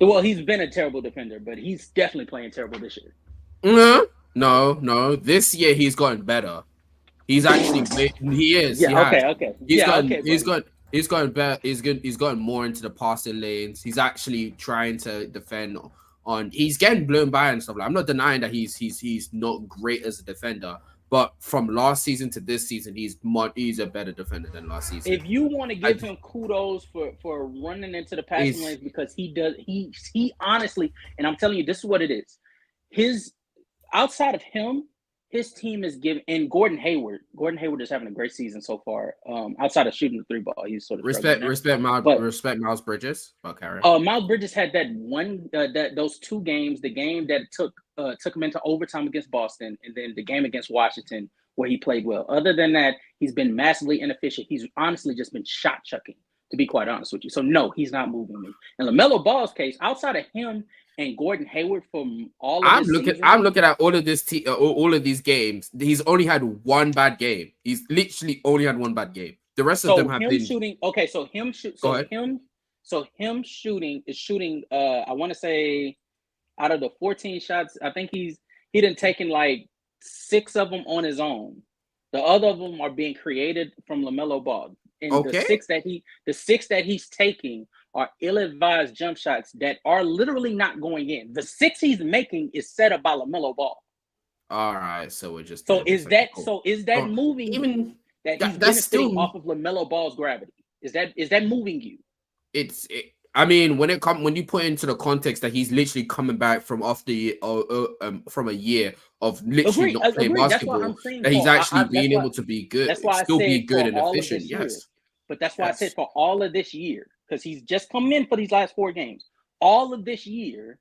Speaker 2: Well, he's been a terrible defender, but he's definitely playing terrible this year.
Speaker 1: No, no. This year he's gotten better. He's actually he is. He
Speaker 2: Yeah,
Speaker 1: has.
Speaker 2: okay.
Speaker 1: He's
Speaker 2: Yeah,
Speaker 1: gotten
Speaker 2: okay,
Speaker 1: he's
Speaker 2: buddy.
Speaker 1: got he's gotten better. He's good. He's gotten more into the passing lanes. He's actually trying to defend on. He's getting blown by and stuff. Like, I'm not denying that he's not great as a defender. But from last season to this season, he's a better defender than last season.
Speaker 2: If you want to
Speaker 1: I,
Speaker 2: give him kudos for running into the passing
Speaker 1: he's
Speaker 2: lanes because he honestly, and I'm telling you, this is what it is. His outside of him, his team is giving, and Gordon Hayward. Gordon Hayward is having a great season so far. Outside of shooting the three ball, he's sort of struggling there. But
Speaker 1: respect Miles Bridges. Oh, Karen.
Speaker 2: Miles Bridges had that one those two games, the game that took him into overtime against Boston, and then the game against Washington where he played well. Other than that, he's been massively inefficient. He's honestly just been shot chucking, to be quite honest with you. So no, he's not moving me. And LaMelo Ball's case, outside of him and Gordon Hayward from all of this season,
Speaker 1: I'm looking at all of all of these games. He's only had one bad game. He's literally only had one bad game. The rest of them
Speaker 2: so
Speaker 1: have
Speaker 2: him
Speaker 1: been.
Speaker 2: shooting. Okay, so him shoot.
Speaker 1: Go
Speaker 2: So
Speaker 1: ahead.
Speaker 2: him shooting is shooting. I want to say out of the 14 shots, I think he didn't taken like 6 of them on his own. The other of them are being created from LaMelo Ball. And
Speaker 1: Okay.
Speaker 2: the six that he's taking are ill-advised jump shots that are literally not going in. The 6 he's making is set up by LaMelo Ball.
Speaker 1: All right. So we're just
Speaker 2: So
Speaker 1: doing
Speaker 2: is
Speaker 1: this.
Speaker 2: that
Speaker 1: Cool.
Speaker 2: so is that
Speaker 1: Oh,
Speaker 2: moving you
Speaker 1: even
Speaker 2: that he's
Speaker 1: that's
Speaker 2: benefiting
Speaker 1: still
Speaker 2: off of LaMelo Ball's gravity? Is that moving you?
Speaker 1: I mean, when you put into the context that he's literally coming back from from a year of literally not playing
Speaker 2: Agree. That's why I'm
Speaker 1: basketball,
Speaker 2: saying
Speaker 1: that he's
Speaker 2: for
Speaker 1: actually
Speaker 2: that's
Speaker 1: being
Speaker 2: why
Speaker 1: able to be good,
Speaker 2: that's why I
Speaker 1: still be
Speaker 2: said
Speaker 1: good
Speaker 2: for
Speaker 1: and
Speaker 2: all of
Speaker 1: efficient.
Speaker 2: this year.
Speaker 1: Yes,
Speaker 2: But that's why I said
Speaker 1: yes.
Speaker 2: for all of this year, because he's just come in for these last 4 games. All of this year,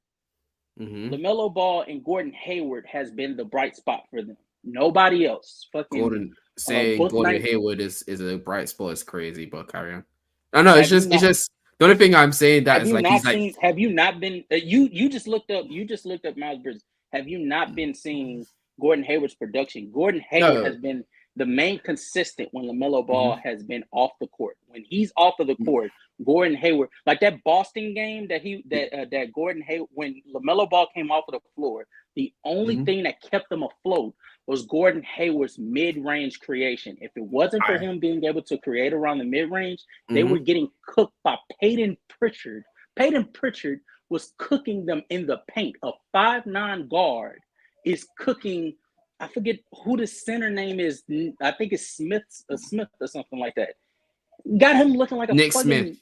Speaker 1: Mm-hmm.
Speaker 2: LaMelo Ball and Gordon Hayward has been the bright spot for them. Nobody else. Fucking on a
Speaker 1: Saying
Speaker 2: book
Speaker 1: Gordon
Speaker 2: night.
Speaker 1: Hayward is a bright spot is crazy, but carry on. I know
Speaker 2: Have you
Speaker 1: it's
Speaker 2: not?
Speaker 1: just the only thing I'm saying that
Speaker 2: Have
Speaker 1: is
Speaker 2: you
Speaker 1: like he's
Speaker 2: not
Speaker 1: like
Speaker 2: seen? Have you not been? You just looked up. You just looked up Miles Bridges. Have you not been seeing Gordon Hayward's production? Gordon Hayward
Speaker 1: no.
Speaker 2: has been the main consistent when LaMelo Ball
Speaker 1: Mm-hmm.
Speaker 2: has been off the court. When he's off of the court, Gordon Hayward, like that Boston game that Gordon Hayward, when LaMelo Ball came off of the floor, the only
Speaker 1: Mm-hmm.
Speaker 2: thing that kept them afloat was Gordon Hayward's mid-range creation. If it wasn't for him being able to create around the mid-range, they were getting cooked by Peyton Pritchard. Peyton Pritchard was cooking them in the paint. A 5'9" guard is cooking. I forget who the center name is. I think it's Smith or something like that. Got him looking like a
Speaker 1: Nick
Speaker 2: fucking
Speaker 1: Smith.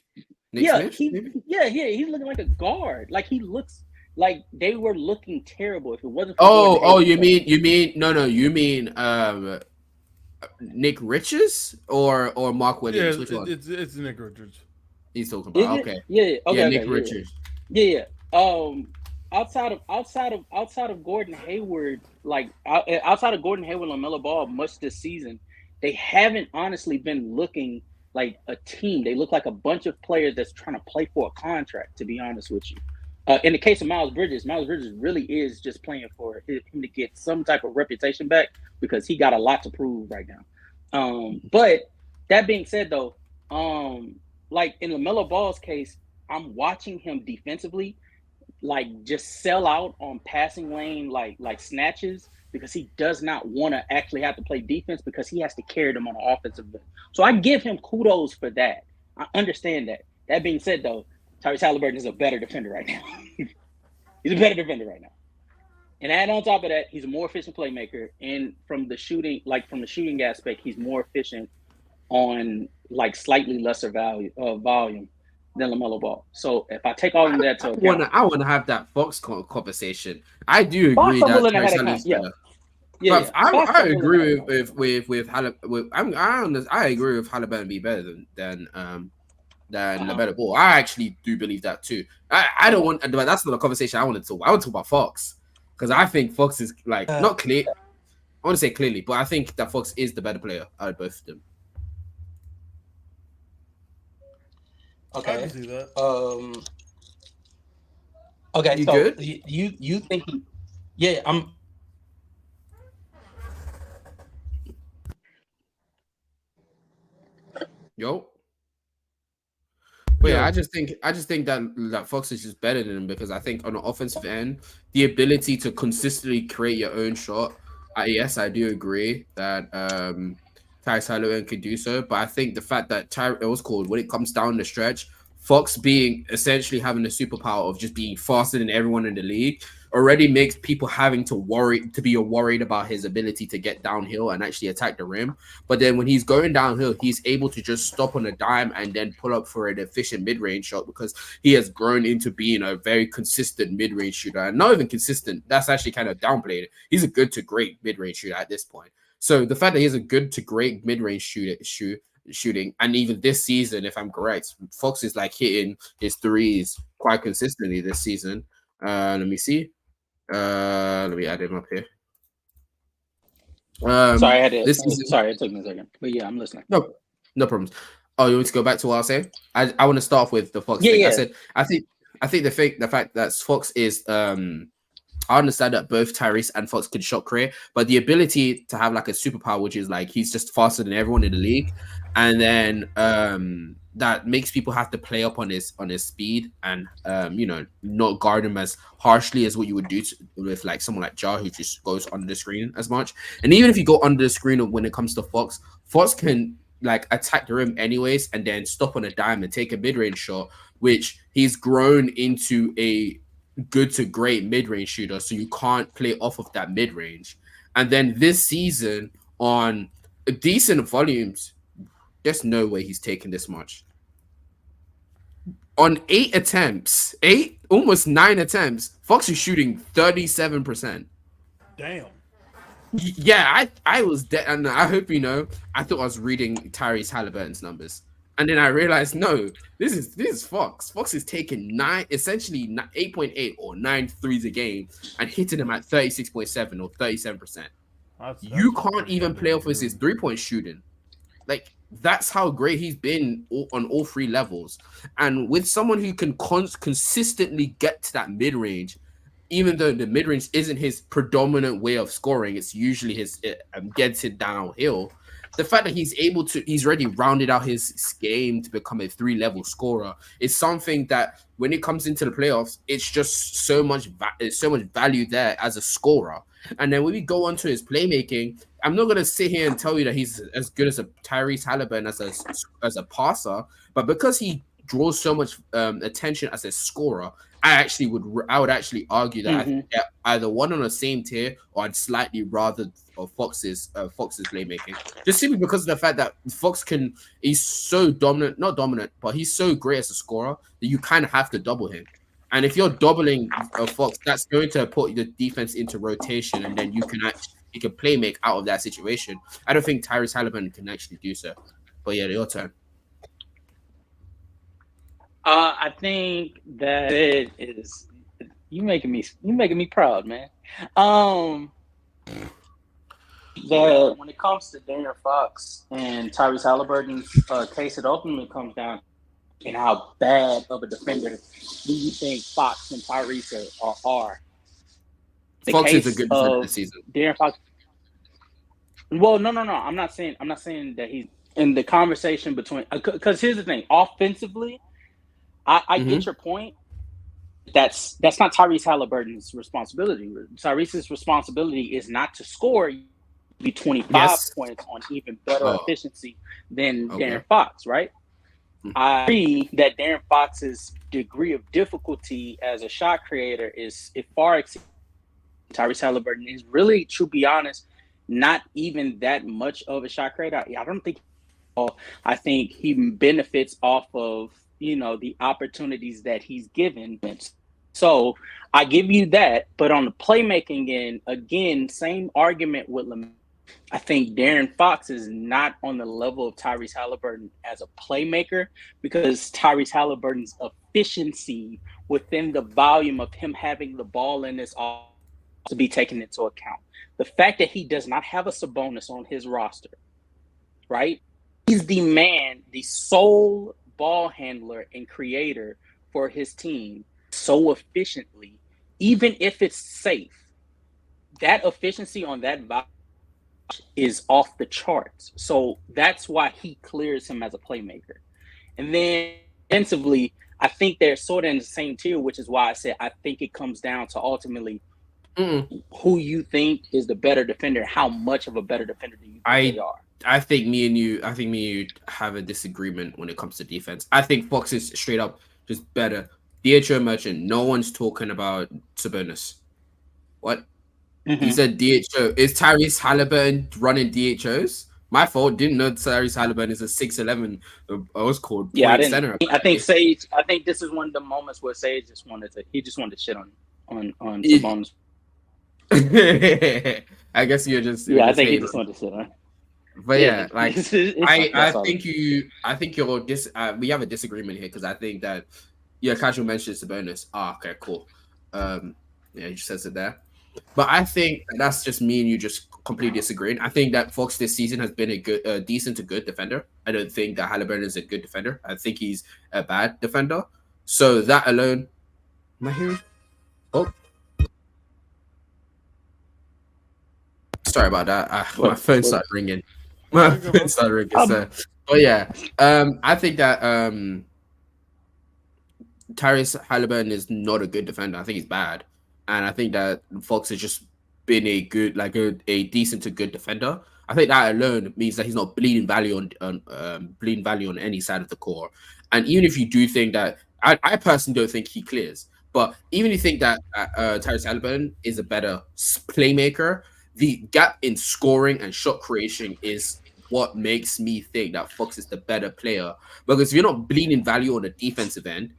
Speaker 1: Nick Smith?
Speaker 2: he's looking like a guard. Like he looks like they were looking terrible if it wasn't for
Speaker 1: You mean no, you mean Nick Richards or Mark Williams? Which one?
Speaker 3: It's Nick Richards.
Speaker 1: He's talking about. Okay.
Speaker 2: Yeah. Okay.
Speaker 1: Nick Richards.
Speaker 2: Yeah. Outside of Gordon Hayward, like outside of Gordon Hayward and LaMelo Ball, much this season, they haven't honestly been looking like a team. They look like a bunch of players that's trying to play for a contract. To be honest with you, in the case of Miles Bridges really is just playing for him to get some type of reputation back because he got a lot to prove right now. But that being said, though, like in LaMelo Ball's case, I'm watching him defensively like just sell out on passing lane like snatches because he does not want to actually have to play defense because he has to carry them on the offensive end. So I give him kudos for that. I understand that. That being said, though, Tyrese Halliburton is a better defender right now. He's a better defender right now. And add on top of that, he's a more efficient playmaker. And from the shooting aspect, he's more efficient on like slightly lesser volume than LaMelo Ball. So if I take all of that to account,
Speaker 1: I wanna have that Fox conversation. I do
Speaker 2: Fox
Speaker 1: agree
Speaker 2: I'm
Speaker 1: that
Speaker 2: willing to have
Speaker 1: Tyrese
Speaker 2: that
Speaker 1: Halliburton's
Speaker 2: yeah.
Speaker 1: better.
Speaker 2: Yeah,
Speaker 1: But
Speaker 2: yeah. Fox
Speaker 1: I
Speaker 2: I'm willing to have
Speaker 1: agree
Speaker 2: that
Speaker 1: I agree with Halliburton be better than the
Speaker 2: Uh-huh.
Speaker 1: better ball. I actually do believe that too. I don't
Speaker 2: Okay.
Speaker 1: want, but that's not a conversation I want to talk about. I want to talk about Fox because I think Fox is like not clear. I want to say clearly, but I think that Fox is the better player out of both of them.
Speaker 3: I can
Speaker 4: Okay.
Speaker 3: see that.
Speaker 4: Okay.
Speaker 1: You
Speaker 4: So
Speaker 1: good?
Speaker 4: you think? Yeah. I'm.
Speaker 1: Yo. But yeah,
Speaker 3: Yo,
Speaker 1: I just think that Fox is just better than him because I think on the offensive end, the ability to consistently create your own shot. Yes, I do agree that Tyrese Halliburton could do so, but I think the fact that it was called when it comes down the stretch, Fox being essentially having the superpower of just being faster than everyone in the league already makes people having to be worried about his ability to get downhill and actually attack the rim. But then when he's going downhill, he's able to just stop on a dime and then pull up for an efficient mid-range shot because he has grown into being a very consistent mid-range shooter. And not even consistent, that's actually kind of downplayed. He's a good to great mid-range shooter at this point. So the fact that he's a good to great mid-range shooting, and even this season, if I'm correct, Fox is like hitting his threes quite consistently this season. Let me see. Let me add him up here.
Speaker 2: Sorry, I had to.
Speaker 1: This season,
Speaker 2: Sorry, it took me a second, but yeah, I'm listening.
Speaker 1: no problems. Oh, you want to go back to what I was saying? I want to start off with the Fox
Speaker 2: Yeah,
Speaker 1: thing.
Speaker 2: yeah.
Speaker 1: I think the fact that Fox is I understand that both Tyrese and Fox can shot create, but the ability to have like a superpower, which is like he's just faster than everyone in the league, and then that makes people have to play up on his speed and not guard him as harshly as what you would do with like someone like Jar who just goes under the screen as much. And even if you go under the screen when it comes to Fox, Fox can like attack the rim anyways and then stop on a dime and take a mid-range shot, which he's grown into a good to great mid-range shooter, so you can't play off of that mid-range. And then this season on decent volumes, there's no way he's taking this much. On 8 attempts, Fox is shooting 37%.
Speaker 3: damn.
Speaker 1: Yeah, I was dead, and I hope you know. I thought I was reading Tyrese Halliburton's numbers, and then I realized no, this is Fox. Fox is taking essentially 8.8 or 9 threes a game and hitting them at 36.7 or 37%.
Speaker 3: That's
Speaker 1: You can't even play off his
Speaker 3: dude.
Speaker 1: 3-point shooting. Like that's how great he's been on all three levels, and with someone who can consistently get to that mid range, even though the mid range isn't his predominant way of scoring, it's usually his getting downhill. The fact that he's already rounded out his game to become a 3-level scorer is something that when it comes into the playoffs, it's just so much value there as a scorer. And then when we go on to his playmaking, I'm not gonna sit here and tell you that he's as good as a Tyrese Halliburton as a passer, but because he draws so much attention as a scorer, I would actually argue that I think
Speaker 2: Mm-hmm.
Speaker 1: they're either one on the same tier or I'd slightly rather of Fox's playmaking. Just simply because of the fact that he's so dominant, not dominant, but he's so great as a scorer that you kind of have to double him. And if you're doubling Fox, that's going to put the defense into rotation, and then you can play make out of that situation. I don't think Tyrese Halliburton can actually do so. But yeah, your turn.
Speaker 2: I think that it is you making me proud, man. Um, that when it comes to Darren Fox and Tyrese Halliburton's case, it ultimately comes down to how bad of a defender do you think Fox and Tyrese are. The
Speaker 1: Fox is a
Speaker 2: case
Speaker 1: good defender
Speaker 2: of
Speaker 1: this season.
Speaker 2: Darren Fox. Well, no. I'm not saying that he's in the conversation between. Because here's the thing: offensively, I get
Speaker 1: Mm-hmm.
Speaker 2: your point. That's not Tyrese Halliburton's responsibility. Tyrese's responsibility is not to score. Be 25
Speaker 1: Yes.
Speaker 2: points on even better
Speaker 1: Oh,
Speaker 2: efficiency than
Speaker 1: okay.
Speaker 2: Darren Fox, right? I agree that Darren Fox's degree of difficulty as a shot creator is it far exceeds Tyrese Halliburton. Is really, to be honest, not even that much of a shot creator. I don't think. I think he benefits off of the opportunities that he's given. So I give you that, but on the playmaking end, again, same argument with Lamar. I think Darren Fox is not on the level of Tyrese Halliburton as a playmaker because Tyrese Halliburton's efficiency within the volume of him having the ball in this offense to be taken into account. The fact that he does not have a Sabonis on his roster, right? He's the man, the sole ball handler and creator for his team so efficiently, even if it's safe. That efficiency on that is off the charts. So that's why he clears him as a playmaker. And then defensively, I think they're sort of in the same tier, which is why I said I think it comes down to ultimately
Speaker 1: Mm-mm.
Speaker 2: who you think is the better defender. How much of a better defender do you think they
Speaker 1: I
Speaker 2: are?
Speaker 1: I think me and you have a disagreement when it comes to defense. I think Fox is straight up just better. DHO merchant. No one's talking about Sabonis. What? You
Speaker 2: Mm-hmm.
Speaker 1: said DHO. Is Tyrese Halliburton running DHOs? My fault. Didn't know Tyrese Halliburton is a 6'11". I was called
Speaker 2: Yeah, I
Speaker 1: point
Speaker 2: didn't.
Speaker 1: center.
Speaker 2: I think Sage. I think this is one of the moments where Sage just wanted to. He just wanted to shit on
Speaker 1: It-
Speaker 2: Sabonis.
Speaker 1: I guess you're
Speaker 2: Yeah, I
Speaker 1: just
Speaker 2: think he
Speaker 1: hating
Speaker 2: just
Speaker 1: on.
Speaker 2: wanted to shit on.
Speaker 1: But
Speaker 2: Yeah,
Speaker 1: yeah, like
Speaker 2: it's fine.
Speaker 1: I
Speaker 2: That's all.
Speaker 1: think you're we have a disagreement here because I think that casual mentions the bonus. Ah, okay, cool. Um, yeah, he just says it there. But I think that's just me and you just completely disagreeing. I think that Fox this season has been a good, decent to good defender. I don't think that Halliburton is a good defender. I think he's a bad defender. So that alone, am I hearing? Oh, sorry about that. My phone
Speaker 2: What?
Speaker 1: started ringing.
Speaker 3: No,
Speaker 1: My
Speaker 3: you're good,
Speaker 1: phone
Speaker 3: bro.
Speaker 1: started ringing.
Speaker 2: Um,
Speaker 1: So, but yeah, I think that Tyrese Halliburton is not a good defender. I think he's bad, and I think that Fox has just been a good, like a decent to good defender. I think that alone means that he's not bleeding value on bleeding value on any side of the core. And even if you do think that, I personally don't think he clears. But even if you think that Tyrese Halliburton is a better playmaker, the gap in scoring and shot creation is what makes me think that Fox is the better player. Because if you're not bleeding value on the defensive end,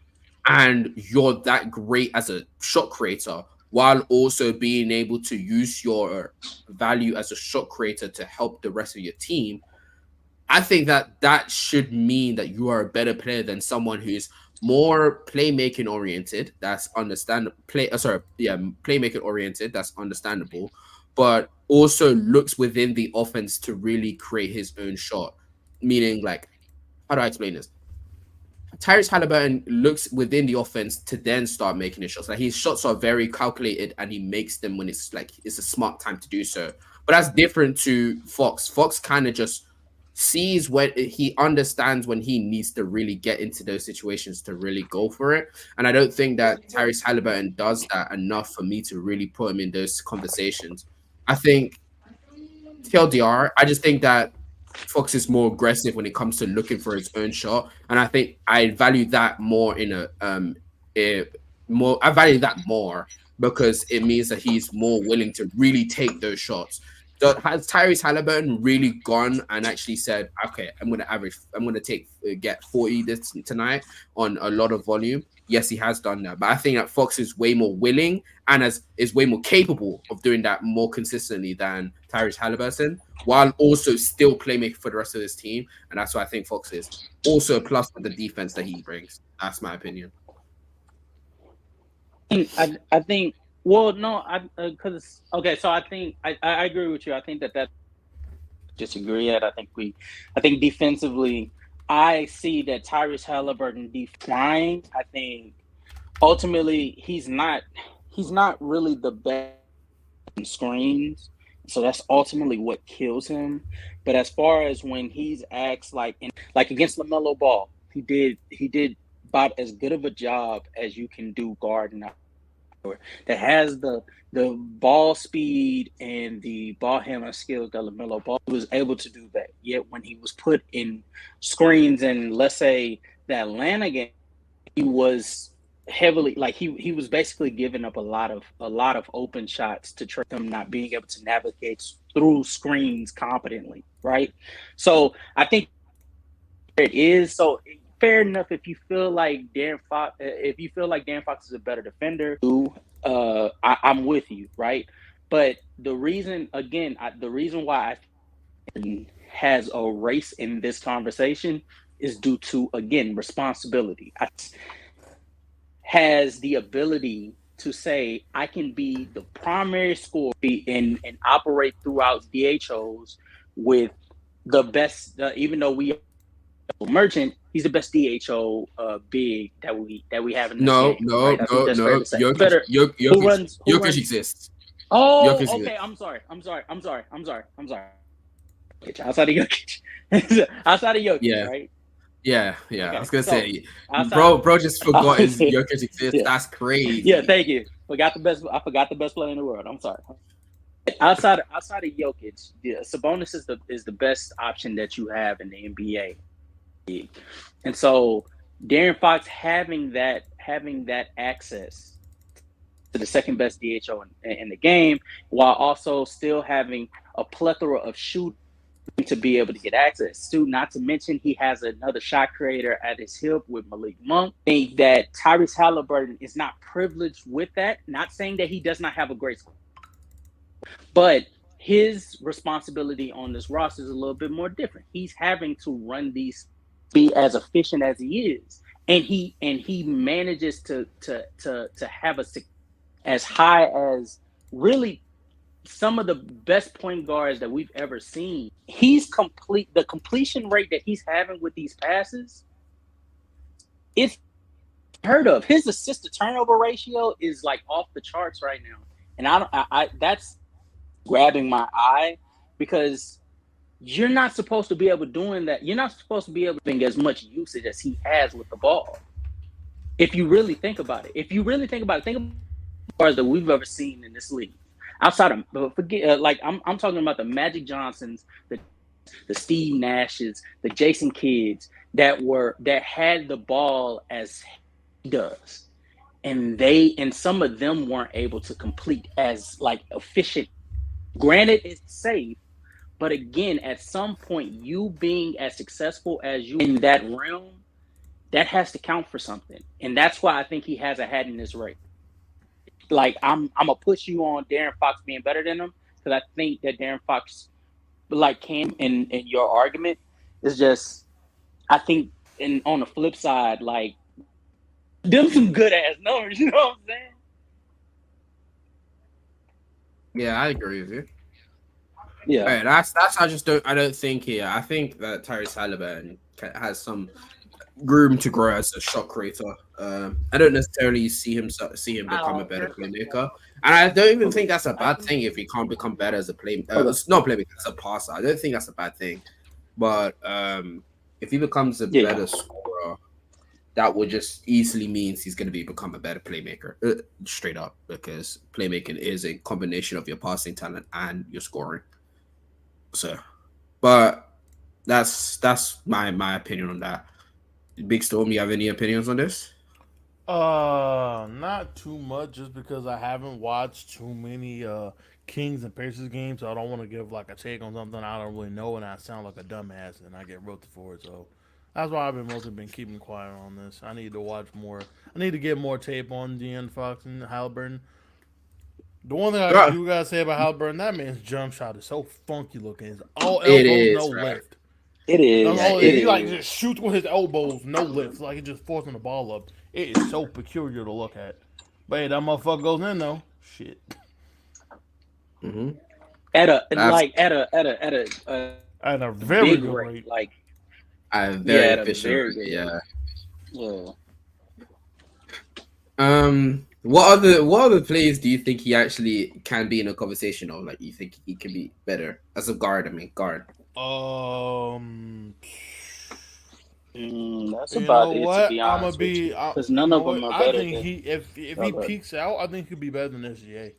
Speaker 1: and you're that great as a shot creator while also being able to use your value as a shot creator to help the rest of your team, I think that that should mean that you are a better player than someone who's more playmaking oriented. That's understandable. Playmaking oriented. That's understandable, but also looks within the offense to really create his own shot. Meaning, like, how do I explain this? Tyrese Halliburton looks within the offense to then start making his shots. Like his shots are very calculated and he makes them when it's like it's a smart time to do so. But that's different to Fox. Fox kind of just sees when he understands when he needs to really get into those situations to really go for it. And I don't think that Tyrese Halliburton does that enough for me to really put him in those conversations. I think TLDR, I just think that Fox is more aggressive when it comes to looking for his own shot, and I think I value that more in a more. I value that more because it means that he's more willing to really take those shots. So has Tyrese Halliburton really gone and actually said, "Okay, I'm going to get 40 this tonight on a lot of volume"? Yes, he has done that, but I think that Fox is way more willing and is way more capable of doing that more consistently than Tyrese Halliburton, while also still playmaking for the rest of his team. And that's why I think Fox is also a plus with the defense that he brings. That's my opinion.
Speaker 2: I think. Well, no, I because okay. So I think I agree with you. I think that disagree at. I think defensively, I see that Tyrese Halliburton decline. I think ultimately he's not really the best in screens. So that's ultimately what kills him. But as far as when he's asked like against LaMelo Ball, he did about as good of a job as you can do guarding that has the ball speed and the ball handling skills that LaMelo Ball was able to do that. Yet when he was put in screens and let's say the Atlanta game, he was heavily like he was basically giving up a lot of open shots to trip them not being able to navigate through screens competently, right? So I think it is so fair enough if you feel like Darren Fox is a better defender. I'm with you, right? But the reason again, the reason why I has a race in this conversation is due to again responsibility. Has the ability to say I can be the primary scorer and operate throughout DHOs with the best. Even though we are Merchant, he's the best DHO big that we have in this
Speaker 1: No,
Speaker 2: game,
Speaker 1: no,
Speaker 2: right? I think
Speaker 1: no,
Speaker 2: that's fair
Speaker 1: no.
Speaker 2: to say. Better who
Speaker 1: Jokic
Speaker 2: runs?
Speaker 1: exists. Jokic
Speaker 2: Oh, okay.
Speaker 1: exists.
Speaker 2: I'm sorry. Outside of Jokic, outside of Jokic,
Speaker 1: Yeah,
Speaker 2: right?
Speaker 1: yeah. I
Speaker 2: Okay,
Speaker 1: was gonna
Speaker 2: so
Speaker 1: say,
Speaker 2: outside,
Speaker 1: bro, just forgot his
Speaker 2: okay,
Speaker 1: Jokic exists.
Speaker 2: yeah,
Speaker 1: That's
Speaker 2: yeah.
Speaker 1: crazy.
Speaker 2: Thank you. Forgot the best. I forgot the best player in the world. I'm sorry. Outside of Jokic, yeah, Sabonis is the best option that you have in the NBA, and so Darren Fox having that access to the second best DHO in the game, while also still having a plethora of shooters to be able to get access to. Not to mention he has another shot creator at his hip with Malik Monk. I think that Tyrese Halliburton is not privileged with that. Not saying that he does not have a great score, but his responsibility on this roster is a little bit more different. He's having to run these be as efficient as he is. And he manages to have a as high as really some of the best point guards that we've ever seen. He's complete the completion rate that he's having with these passes. It's heard of. His assist to turnover ratio is like off the charts right now, and that's grabbing my eye because you're not supposed to be able doing that. You're not supposed to be able to think as much usage as he has with the ball. If you really think about it, think about the bars that we've ever seen in this league. Outside of forget, like I'm talking about the Magic Johnsons, the Steve Nashes, the Jason Kidds that had the ball as he does, and some of them weren't able to complete as like efficient. Granted, it's safe, but again, at some point, you being as successful as you in that realm, that has to count for something, and that's why I think he has a hat in this race. Like I'm gonna push you on Darren Fox being better than him because I think that Darren Fox like came in your argument is just I think in on the flip side like them some good ass numbers. You know what I'm saying?
Speaker 1: Yeah, I agree with you.
Speaker 2: Yeah.
Speaker 1: Right, that's I don't think here. I think that Tyrese Halliburton has some room to grow as a shot creator. I don't necessarily see him become a better playmaker, and I don't even think that's a bad thing if he can't become better as a play.
Speaker 2: Okay.
Speaker 1: It's not playmaker, as a passer. I don't think that's a bad thing, but if he becomes a
Speaker 2: Yeah.
Speaker 1: better scorer, that would just easily means he's going to become a better playmaker, straight up, because playmaking is a combination of your passing talent and your scoring. So, but that's my opinion on that. Big Storm, you have any opinions on this?
Speaker 3: Not too much, just because I haven't watched too many Kings and Pacers games, so I don't want to give like a take on something I don't really know, and I sound like a dumbass, and I get roasted for it. So that's why I've been mostly been keeping quiet on this. I need to watch more. I need to get more tape on De'Aaron Fox and Halliburton. The one thing I
Speaker 1: Right.
Speaker 3: do gotta say about Halliburton, that man's jump shot is so funky looking. It's all
Speaker 1: It
Speaker 3: elbows, no
Speaker 1: is, right?
Speaker 3: lift.
Speaker 2: It
Speaker 3: That's
Speaker 2: is.
Speaker 1: Yeah,
Speaker 3: all.
Speaker 1: it
Speaker 2: It
Speaker 3: He
Speaker 1: is.
Speaker 3: like
Speaker 2: is.
Speaker 3: just shoots with his elbows, no lift. Like he just forcing the ball up. It is so peculiar to look at. But hey, that motherfucker goes in though. Shit.
Speaker 1: Mm-hmm.
Speaker 2: at a
Speaker 1: That's
Speaker 3: At a
Speaker 2: big
Speaker 3: very
Speaker 2: rate.
Speaker 3: good
Speaker 2: Like
Speaker 3: rate.
Speaker 1: a
Speaker 2: yeah, at
Speaker 1: very
Speaker 2: a
Speaker 1: efficient
Speaker 2: very
Speaker 1: rate.
Speaker 2: good rate.
Speaker 1: Yeah.
Speaker 2: Yeah.
Speaker 1: What other players do you think he actually can be in a conversation of? Like, you think he can be better as a guard? I mean, guard.
Speaker 3: Um,
Speaker 2: That's
Speaker 3: you
Speaker 2: about
Speaker 3: know
Speaker 2: it, to
Speaker 3: what?
Speaker 2: be
Speaker 3: I'm gonna
Speaker 2: honest with
Speaker 3: be.
Speaker 2: you, because none
Speaker 3: You know
Speaker 2: of them
Speaker 3: what?
Speaker 2: are
Speaker 3: I
Speaker 2: better
Speaker 3: think
Speaker 2: than.
Speaker 3: he if
Speaker 2: Oh,
Speaker 3: he
Speaker 2: God.
Speaker 3: peaks out, I think he'll be better than SGA.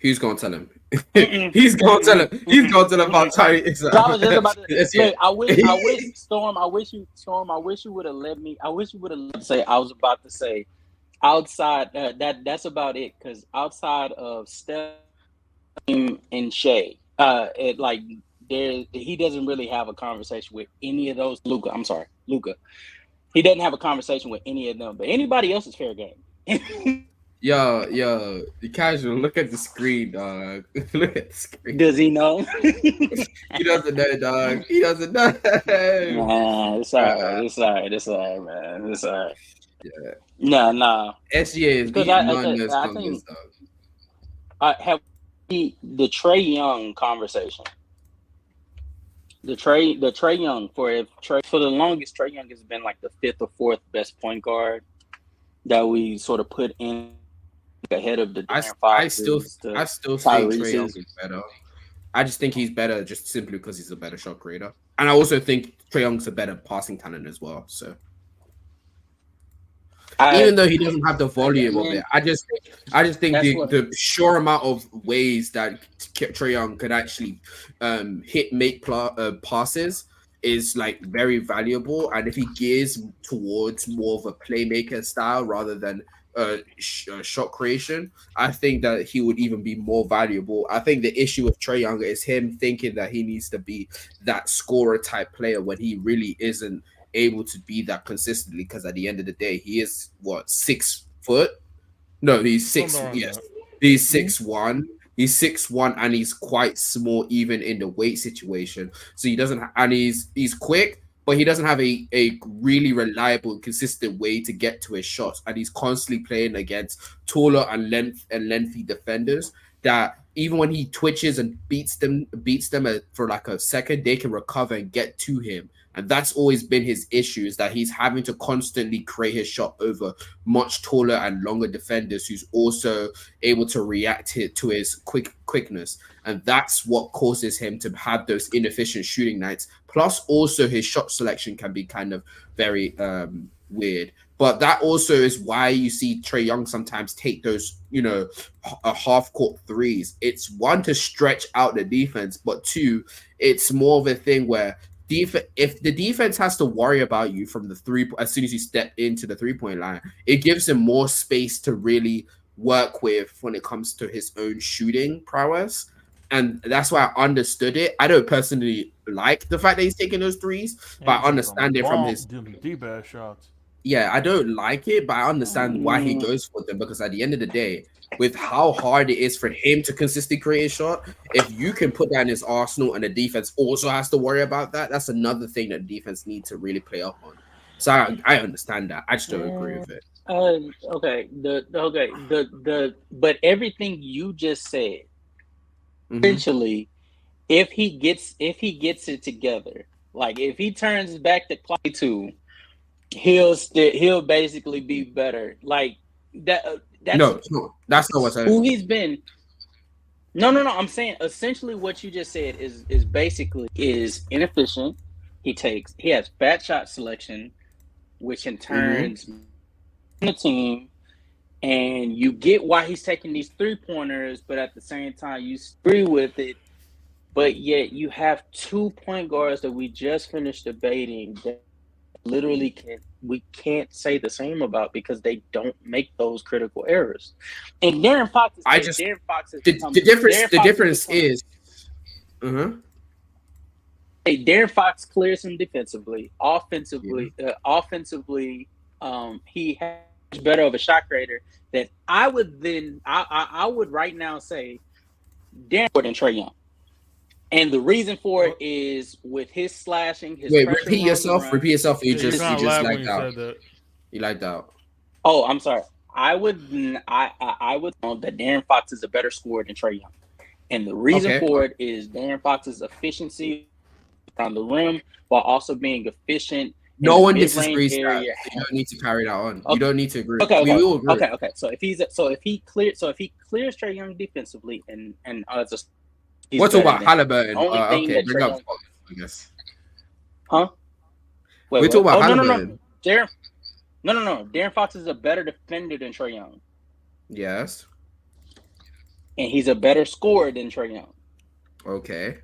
Speaker 1: Who's gonna tell him?
Speaker 2: Mm-mm,
Speaker 1: He's gonna tell
Speaker 2: mm-mm,
Speaker 1: him. He's
Speaker 2: mm-mm,
Speaker 1: gonna tell him about
Speaker 2: mm-mm.
Speaker 1: Tiny.
Speaker 2: 'Cause I was just about to
Speaker 1: Yes, yeah.
Speaker 2: look. I wish, Storm. I wish you would have let me. I wish you would have say. I was about to say outside. That's about it. Because outside of Steph and Shay, it like he doesn't really have a conversation with any of those. Luca, I'm sorry, Luca. He doesn't have a conversation with any of them. But anybody else is fair game.
Speaker 1: Yo, the casual. Look at the screen, dog. Look at the screen.
Speaker 2: Does he know?
Speaker 1: He doesn't know, dog. He doesn't know.
Speaker 2: Nah, it's all right. It's all right. It's all right, man. It's all right.
Speaker 1: Yeah.
Speaker 2: No, no.
Speaker 1: SGA is
Speaker 2: Because
Speaker 1: beating none of those
Speaker 2: I
Speaker 1: numbers,
Speaker 2: think
Speaker 1: dog.
Speaker 2: I have the Trey Young conversation. The Trey Young for the longest, Trey Young has been like the fifth or fourth best point guard that we sort of put in ahead of the Darren
Speaker 1: I still
Speaker 2: Foxes, the
Speaker 1: I still think Trey Young
Speaker 2: Tyrese's.
Speaker 1: is better. I just think he's better just simply because he's a better shot creator. And I also think Trey Young's a better passing talent as well. So even
Speaker 2: I
Speaker 1: though he doesn't have the volume of
Speaker 2: man,
Speaker 1: it, I just think
Speaker 2: that's
Speaker 1: the
Speaker 2: what.
Speaker 1: the sure amount of ways that Trey Young could actually passes is like very valuable. And if he gears towards more of a playmaker style rather than shot creation, I think that he would even be more valuable. I think the issue with Trey Young is him thinking that he needs to be that scorer type player when he really isn't able to be that consistently, because at the end of the day he is what, 6 foot. No, he's
Speaker 3: Something
Speaker 1: six.
Speaker 3: like
Speaker 1: Yes,
Speaker 3: that.
Speaker 1: he's 6'1". He's 6'1", and he's quite small even in the weight situation. So he doesn't, and he's quick, but he doesn't have a really reliable, consistent way to get to his shots. And he's constantly playing against taller and lengthy defenders that even when he twitches and beats them for like a second, they can recover and get to him. And that's always been his issue, is that he's having to constantly create his shot over much taller and longer defenders who's also able to react to his quickness. And that's what causes him to have those inefficient shooting nights. Plus, also his shot selection can be kind of very weird. But that also is why you see Trey Young sometimes take those, half court threes. It's one, to stretch out the defense, but two, it's more of a thing where if the defense has to worry about you from the three as soon as you step into the 3-point line, it gives him more space to really work with when it comes to his own shooting prowess. And that's why I understood it. I don't personally like the fact that he's taking those threes,
Speaker 3: And
Speaker 1: but
Speaker 3: he's
Speaker 1: I
Speaker 3: hitting some
Speaker 1: understand it from
Speaker 3: bomb,
Speaker 1: his.
Speaker 3: them deep ass shots.
Speaker 1: Yeah, I don't like it, but I understand why he
Speaker 2: Mm,
Speaker 1: goes for them, because at the end of the day, with how hard it is for him to consistently create a shot, if you can put that in his arsenal and the defense also has to worry about that, that's another thing that the defense needs to really play up on. So I understand that. I just don't agree
Speaker 2: mm,
Speaker 1: with it.
Speaker 2: okay. But everything you just said,
Speaker 1: Hmm.
Speaker 2: essentially, if he gets it together, like if he turns back to clock two, he'll basically be better. Like that. That's
Speaker 1: No, that's not what I
Speaker 2: who
Speaker 1: said.
Speaker 2: he's been. No, no, no. I'm saying essentially what you just said is basically is inefficient. He has bad shot selection, which in
Speaker 1: Hmm.
Speaker 2: turns the team, and you get why he's taking these 3-pointers, but at the same time you agree with it. But yet you have 2 point guards that we just finished debating that literally can't say the same about, because they don't make those critical errors. And
Speaker 1: I just the
Speaker 2: Darren Fox has
Speaker 1: difference
Speaker 2: become
Speaker 1: is. Uh-huh.
Speaker 2: Darren Fox clears him defensively,
Speaker 1: Yeah.
Speaker 2: offensively. He has better of a shot creator that I would right now say Darren more than Trey Young. And the reason for it is with his slashing, his
Speaker 1: Wait,
Speaker 2: pressure
Speaker 1: repeat
Speaker 2: along the
Speaker 1: yourself.
Speaker 2: rim.
Speaker 1: Repeat yourself. You
Speaker 3: Yeah, you
Speaker 1: just you
Speaker 3: kind of
Speaker 1: just
Speaker 3: laughed when
Speaker 1: lagged
Speaker 3: you
Speaker 1: out.
Speaker 3: said that.
Speaker 1: You lagged out.
Speaker 2: Oh, I'm sorry. I would know that Darren Fox is a better scorer than Trey Young. And the reason
Speaker 1: Okay.
Speaker 2: for it is Darren Fox's efficiency around the rim while also being efficient in
Speaker 1: No
Speaker 2: the
Speaker 1: one
Speaker 2: mid range
Speaker 1: disagrees that.
Speaker 2: area.
Speaker 1: So you don't need to carry that on. You
Speaker 2: Okay,
Speaker 1: don't need to agree.
Speaker 2: okay,
Speaker 1: We
Speaker 2: okay,
Speaker 1: will agree.
Speaker 2: okay. So if he clears Trey Young defensively and he's
Speaker 1: We're talking
Speaker 2: better
Speaker 1: about
Speaker 2: than
Speaker 1: Halliburton.
Speaker 2: only thing
Speaker 1: Okay,
Speaker 2: that
Speaker 1: bring
Speaker 2: Trey
Speaker 1: up
Speaker 2: Young,
Speaker 1: Fox, I guess.
Speaker 2: huh? Wait,
Speaker 1: We're talking
Speaker 2: what?
Speaker 1: about
Speaker 2: Oh no.
Speaker 1: Halliburton.
Speaker 2: Darren, no. Darren Fox is a better defender than Trey Young,
Speaker 1: Yes.
Speaker 2: and he's a better scorer than Trey Young.
Speaker 1: Okay.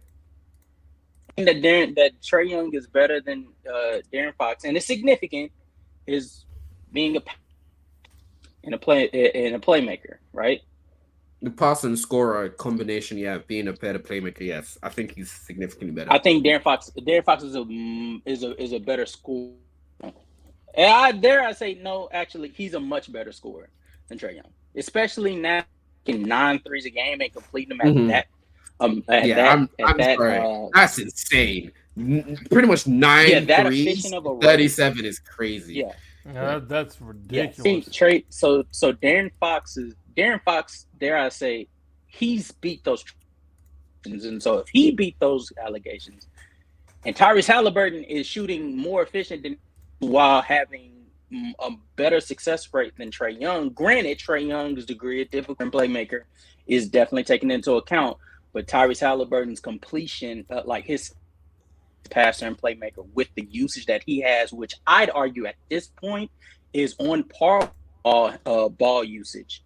Speaker 2: That Trey Young is better than Darren Fox, and it's significant, is being a playmaker, right?
Speaker 1: The pass and scorer combination, yeah, being a better playmaker, yes. I think he's significantly better.
Speaker 2: I think Darren Fox is a better scorer. And I say no, actually, he's a much better scorer than Trey Young, especially now in 9 threes a game and completing them
Speaker 1: Mhm. Yeah, I'm sorry. That's insane. Pretty much nine
Speaker 2: that
Speaker 1: threes.
Speaker 2: efficient of a rate.
Speaker 1: 37 is crazy.
Speaker 2: Yeah.
Speaker 3: That's
Speaker 2: Yeah,
Speaker 3: ridiculous.
Speaker 2: see, Trey. So Darren Fox, dare I say, he's beat those, and so if he beat those allegations, and Tyrese Halliburton is shooting more efficient than while having a better success rate than Trey Young. Granted, Trey Young's degree of difficult playmaker is definitely taken into account, but Tyrese Halliburton's completion, like his passer and playmaker with the usage that he has, which I'd argue at this point is on par ball usage.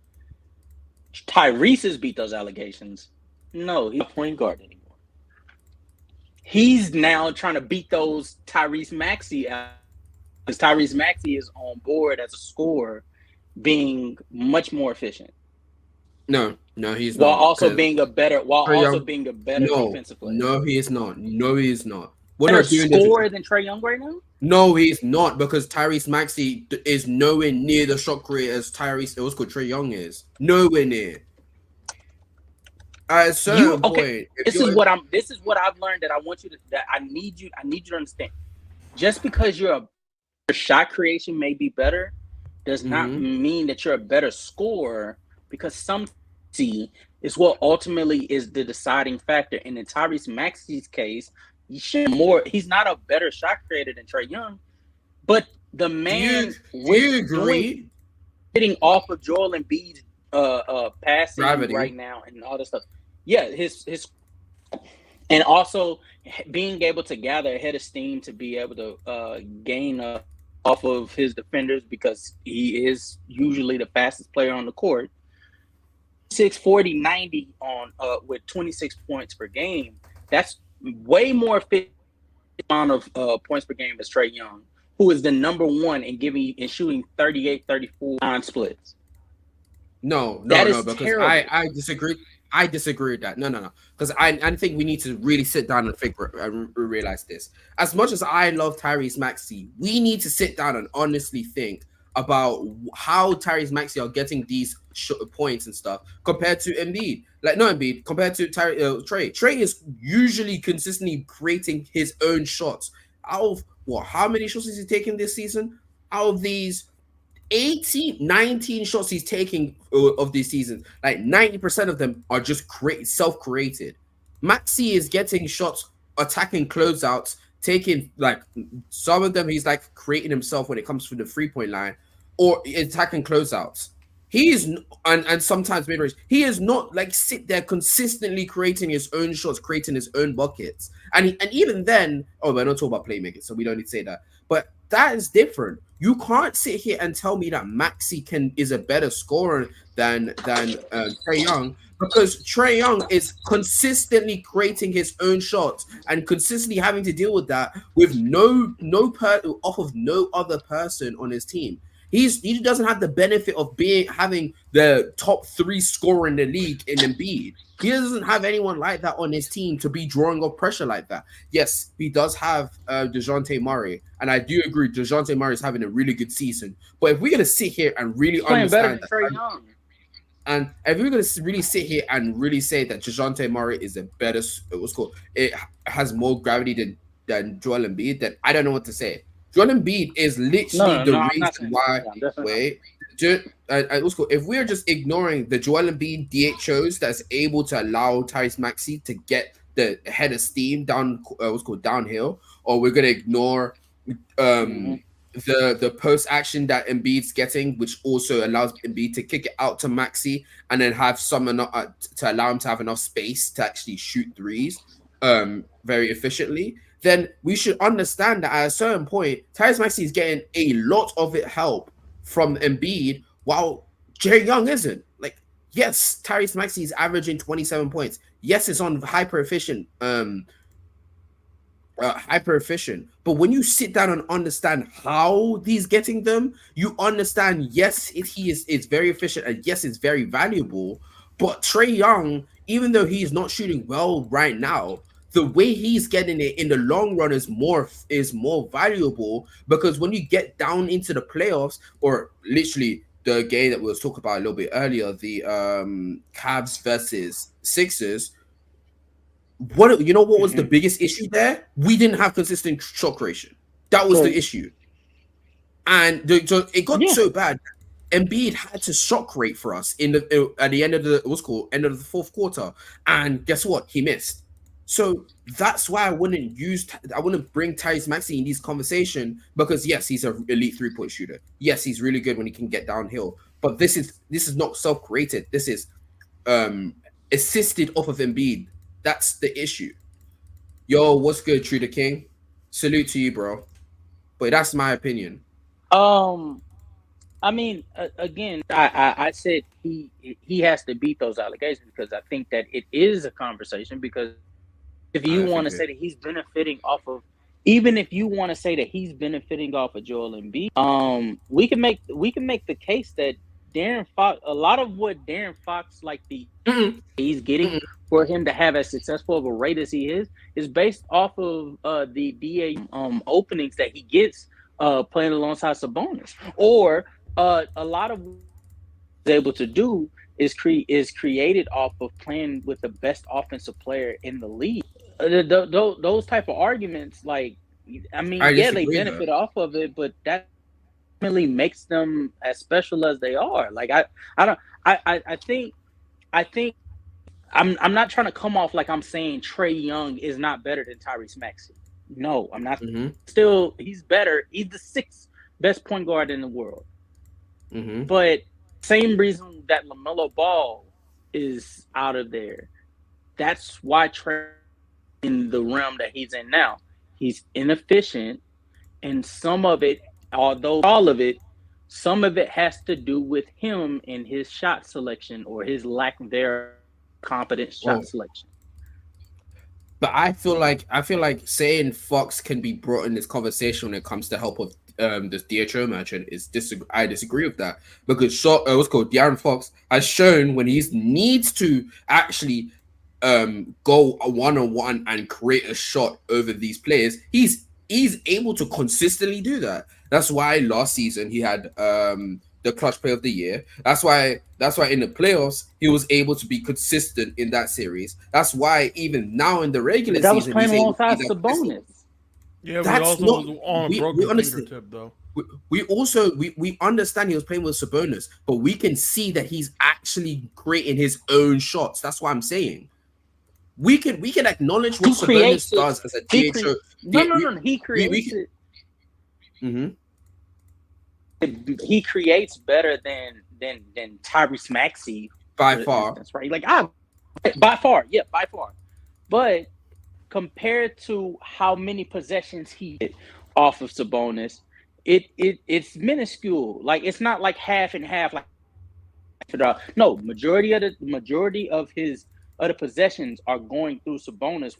Speaker 2: Tyrese has beat those allegations. No, he's not a point guard anymore. He's now trying to beat those Tyrese Maxey because Tyrese Maxey is on board as a scorer, being much more efficient.
Speaker 1: No, he's
Speaker 2: while
Speaker 1: not.
Speaker 2: also being a better
Speaker 1: Young,
Speaker 2: defensive player.
Speaker 1: No, he is not. No, he is not. We're
Speaker 2: Better
Speaker 1: not doing
Speaker 2: scorer than Trey Young right now?
Speaker 1: No, he's not, because Tyrese Maxey is nowhere near the shot creator as Trey Young is. Nowhere near. At a certain point,
Speaker 2: this is what I've learned that I need you to understand. Just because your shot creation may be better does not mean that you're a better scorer, because some is what ultimately is the deciding factor. And in Tyrese Maxey's case, he's not a better shot creator than Trey Young, but the man
Speaker 1: do you agree?
Speaker 2: Hitting off of Joel Embiid's passing
Speaker 1: gravity
Speaker 2: right now and all this stuff. Yeah, his and also being able to gather a head of steam to be able to gain off of his defenders, because he is usually the fastest player on the court. 640 90 on with 26 points per game. That's way more efficient amount of points per game as Trey Young, who is the number one in shooting 38-34 on splits.
Speaker 1: No, because
Speaker 2: terrible.
Speaker 1: I disagree. I disagree with that. No. Because I think we need to really sit down and figure and realize this. As much as I love Tyrese Maxey, we need to sit down and honestly think about how Tyrese Maxey are getting these points and stuff compared to Embiid. Compared to Trey. Trey is usually consistently creating his own shots. Out of how many shots is he taking this season? Out of these 19 shots he's taking of this season, like 90% of them are just self-created. Maxey is getting shots, attacking closeouts, taking, like, some of them he's like creating himself when it comes to the 3-point line or attacking closeouts. He is, and sometimes mid-range. He is not like sit there consistently creating his own shots, creating his own buckets. And even then, we're not talking about playmaking, so we don't need to say that. But that is different. You can't sit here and tell me that Maxey is a better scorer than Trey Young, because Trey Young is consistently creating his own shots and consistently having to deal with that with off of no other person on his team. He doesn't have the benefit of having the top 3 scorer in the league in Embiid. He doesn't have anyone like that on his team to be drawing up pressure like that. Yes, he does have DeJounte Murray, and I do agree DeJounte Murray is having a really good season. But if we're going to sit here and really understand that, and if we're going to really sit here and really say that DeJounte Murray is a better, it has more gravity than Joel Embiid, then I don't know what to say. Joel Embiid is literally the reason why. what's called, if we're just ignoring the Joel Embiid DHOs that's able to allow Tyrese Maxey to get the head of steam down, what's called downhill, or we're gonna ignore
Speaker 2: Mm-hmm.
Speaker 1: the post action that Embiid's getting, which also allows Embiid to kick it out to Maxi and then have someone to allow him to have enough space to actually shoot threes very efficiently, then we should understand that at a certain point, Tyrese Maxey is getting a lot of it help from Embiid, while Jerry Young isn't. Like, yes, Tyrese Maxey is averaging 27 points. Yes, it's on hyper efficient. But when you sit down and understand how he's getting them, you understand, yes, he is, it's very efficient, and yes, it's very valuable. But Trey Young, even though he's not shooting well right now, the way he's getting it in the long run is more valuable, because when you get down into the playoffs, or literally the game that we was talking about a little bit earlier, the Cavs versus Sixers, what was the
Speaker 2: Mm-hmm.
Speaker 1: biggest issue there? We didn't have consistent shot creation. That was the
Speaker 2: So
Speaker 1: issue, and so it got
Speaker 2: yeah,
Speaker 1: so bad. Embiid had to shot create for us at the end of the what's called end of the fourth quarter, and guess what? He missed. So that's why I wouldn't bring Tyrese Maxey in these conversation, because yes, he's an elite 3-point shooter. Yes, he's really good when he can get downhill. But this is not self created. This is um assisted off of Embiid. That's the issue. Yo, what's good, Truder King? Salute to you, bro. But that's my opinion.
Speaker 2: um, I mean, again, I said he has to beat those allegations because I think that it is a conversation. Because if
Speaker 1: I
Speaker 2: you
Speaker 1: don't
Speaker 2: want
Speaker 1: think
Speaker 2: to
Speaker 1: it.
Speaker 2: say that he's benefiting off of, even if you want to say that he's benefiting off of Joel Embiid, we can make the case that Darren Fox, a lot of what Darren Fox, like the
Speaker 1: Mm-mm,
Speaker 2: he's getting
Speaker 1: mm-mm.
Speaker 2: for him to have as successful of a rate as he is based off of the openings that he gets playing alongside Sabonis, or a lot of what he's able to do is created off of playing with the best offensive player in the league. Those type of arguments, like, I mean,
Speaker 1: I
Speaker 2: yeah, they
Speaker 1: disagree though.
Speaker 2: benefit off of it, but that really makes them as special as they are. Like, I don't, I think I'm not trying to come off like I'm saying Trey Young is not better than Tyrese Maxey. No, I'm not.
Speaker 1: Mm-hmm.
Speaker 2: Still, he's better. He's the sixth best point guard in the world.
Speaker 1: Mm-hmm.
Speaker 2: But same reason that LaMelo Ball is out of there. That's why Trey in the realm that he's in now. He's inefficient, and some of it, although all of it, some of it has to do with him and his shot selection, or his lack thereof competent shot
Speaker 1: Well,
Speaker 2: selection.
Speaker 1: but I feel like saying Fox can be brought in this conversation when it comes to help with this DHO merchant I disagree with that, because what's called De'Aaron Fox has shown when he needs to actually go a one-on-one and create a shot over these players, he's able to consistently do that. That's why last season he had the clutch play of the year. That's why in the playoffs he was able to be consistent in that series. That's why even now in the regular
Speaker 2: But that was
Speaker 1: season
Speaker 2: playing
Speaker 1: he's able to be
Speaker 2: alongside
Speaker 1: that consistent.
Speaker 2: Sabonis.
Speaker 3: Yeah, but he
Speaker 1: That's
Speaker 3: also
Speaker 1: not
Speaker 3: was on a
Speaker 1: we
Speaker 3: broken
Speaker 1: understand.
Speaker 3: fingertip, though.
Speaker 1: We also we understand he was playing with Sabonis, but we can see that he's actually creating his own shots. That's what I'm saying. We can acknowledge what
Speaker 2: He
Speaker 1: Sabonis
Speaker 2: creates it.
Speaker 1: does as a DHO.
Speaker 2: No,
Speaker 1: Yeah,
Speaker 2: no, no, no. He
Speaker 1: we
Speaker 2: creates
Speaker 1: can.
Speaker 2: it.
Speaker 1: Mhm.
Speaker 2: He creates better than Tyrese Maxey,
Speaker 1: By
Speaker 2: for
Speaker 1: far.
Speaker 2: instance, right? Like, by far, yeah, by far. But compared to how many possessions he did off of Sabonis, it's minuscule. Like, it's not like half and half. Like, no, majority of his other possessions are going through Sabonis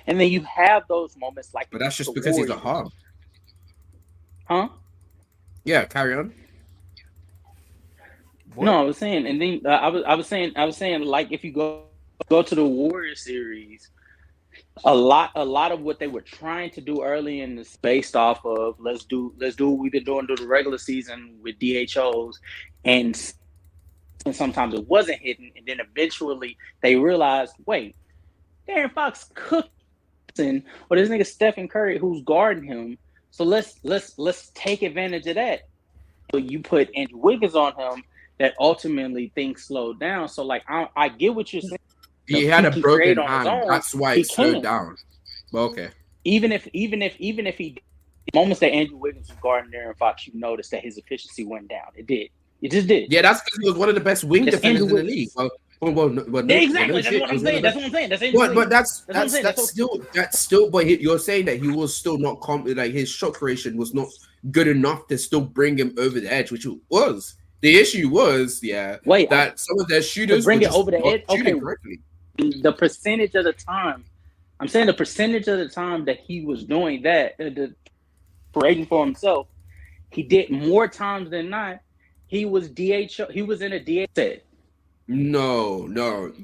Speaker 2: and then you have those moments like
Speaker 1: But that's
Speaker 2: against the
Speaker 1: just because he's a
Speaker 2: Warriors,
Speaker 1: hog.
Speaker 2: huh?
Speaker 1: Yeah, carry on.
Speaker 3: What?
Speaker 2: No, I was saying, and then I was saying, like, if you go to the Warriors series, a lot of what they were trying to do early in this based off of let's do what we've been doing through the regular season with DHOs, and sometimes it wasn't hitting, and then eventually they realized, wait, Darren Fox cooking, or this nigga Stephen Curry who's guarding him, so let's take advantage of that. you put Andrew Wiggins on him, that ultimately things slowed down. So like I get what you're saying.
Speaker 1: He
Speaker 2: If
Speaker 1: had
Speaker 2: he
Speaker 1: a
Speaker 2: can create
Speaker 1: broken
Speaker 2: on his
Speaker 1: hand.
Speaker 2: own,
Speaker 1: That's why
Speaker 2: he
Speaker 1: it slowed
Speaker 2: can.
Speaker 1: down. But okay.
Speaker 2: Even if he moments that Andrew Wiggins was guarding Aaron Fox, you noticed that his efficiency went down. It did. It just did.
Speaker 1: Yeah, that's because he was one of the best wing
Speaker 2: It's Andrew
Speaker 1: defenders in the league.
Speaker 2: Wiggins.
Speaker 1: No
Speaker 2: Exactly. That's
Speaker 1: shit.
Speaker 2: what
Speaker 1: He
Speaker 2: I'm
Speaker 1: was one
Speaker 2: saying.
Speaker 1: of the
Speaker 2: That's
Speaker 1: best.
Speaker 2: what I'm saying. That's Andrew
Speaker 1: But
Speaker 2: Wiggins.
Speaker 1: that's
Speaker 2: That's what I'm saying.
Speaker 1: that's still. But you're saying that he was still not like his shot creation was not good enough to still bring him over the edge, which it was. The issue was, yeah,
Speaker 2: Wait,
Speaker 1: that some of their
Speaker 2: to
Speaker 1: shooters were
Speaker 2: bring it
Speaker 1: just
Speaker 2: over the
Speaker 1: not
Speaker 2: edge.
Speaker 1: shooting
Speaker 2: Okay,
Speaker 1: correctly.
Speaker 2: the percentage of the time. I'm saying the percentage of the time that he was doing that, the creating for himself, he did more times than not. He was DH. He was in a DH set.
Speaker 1: No.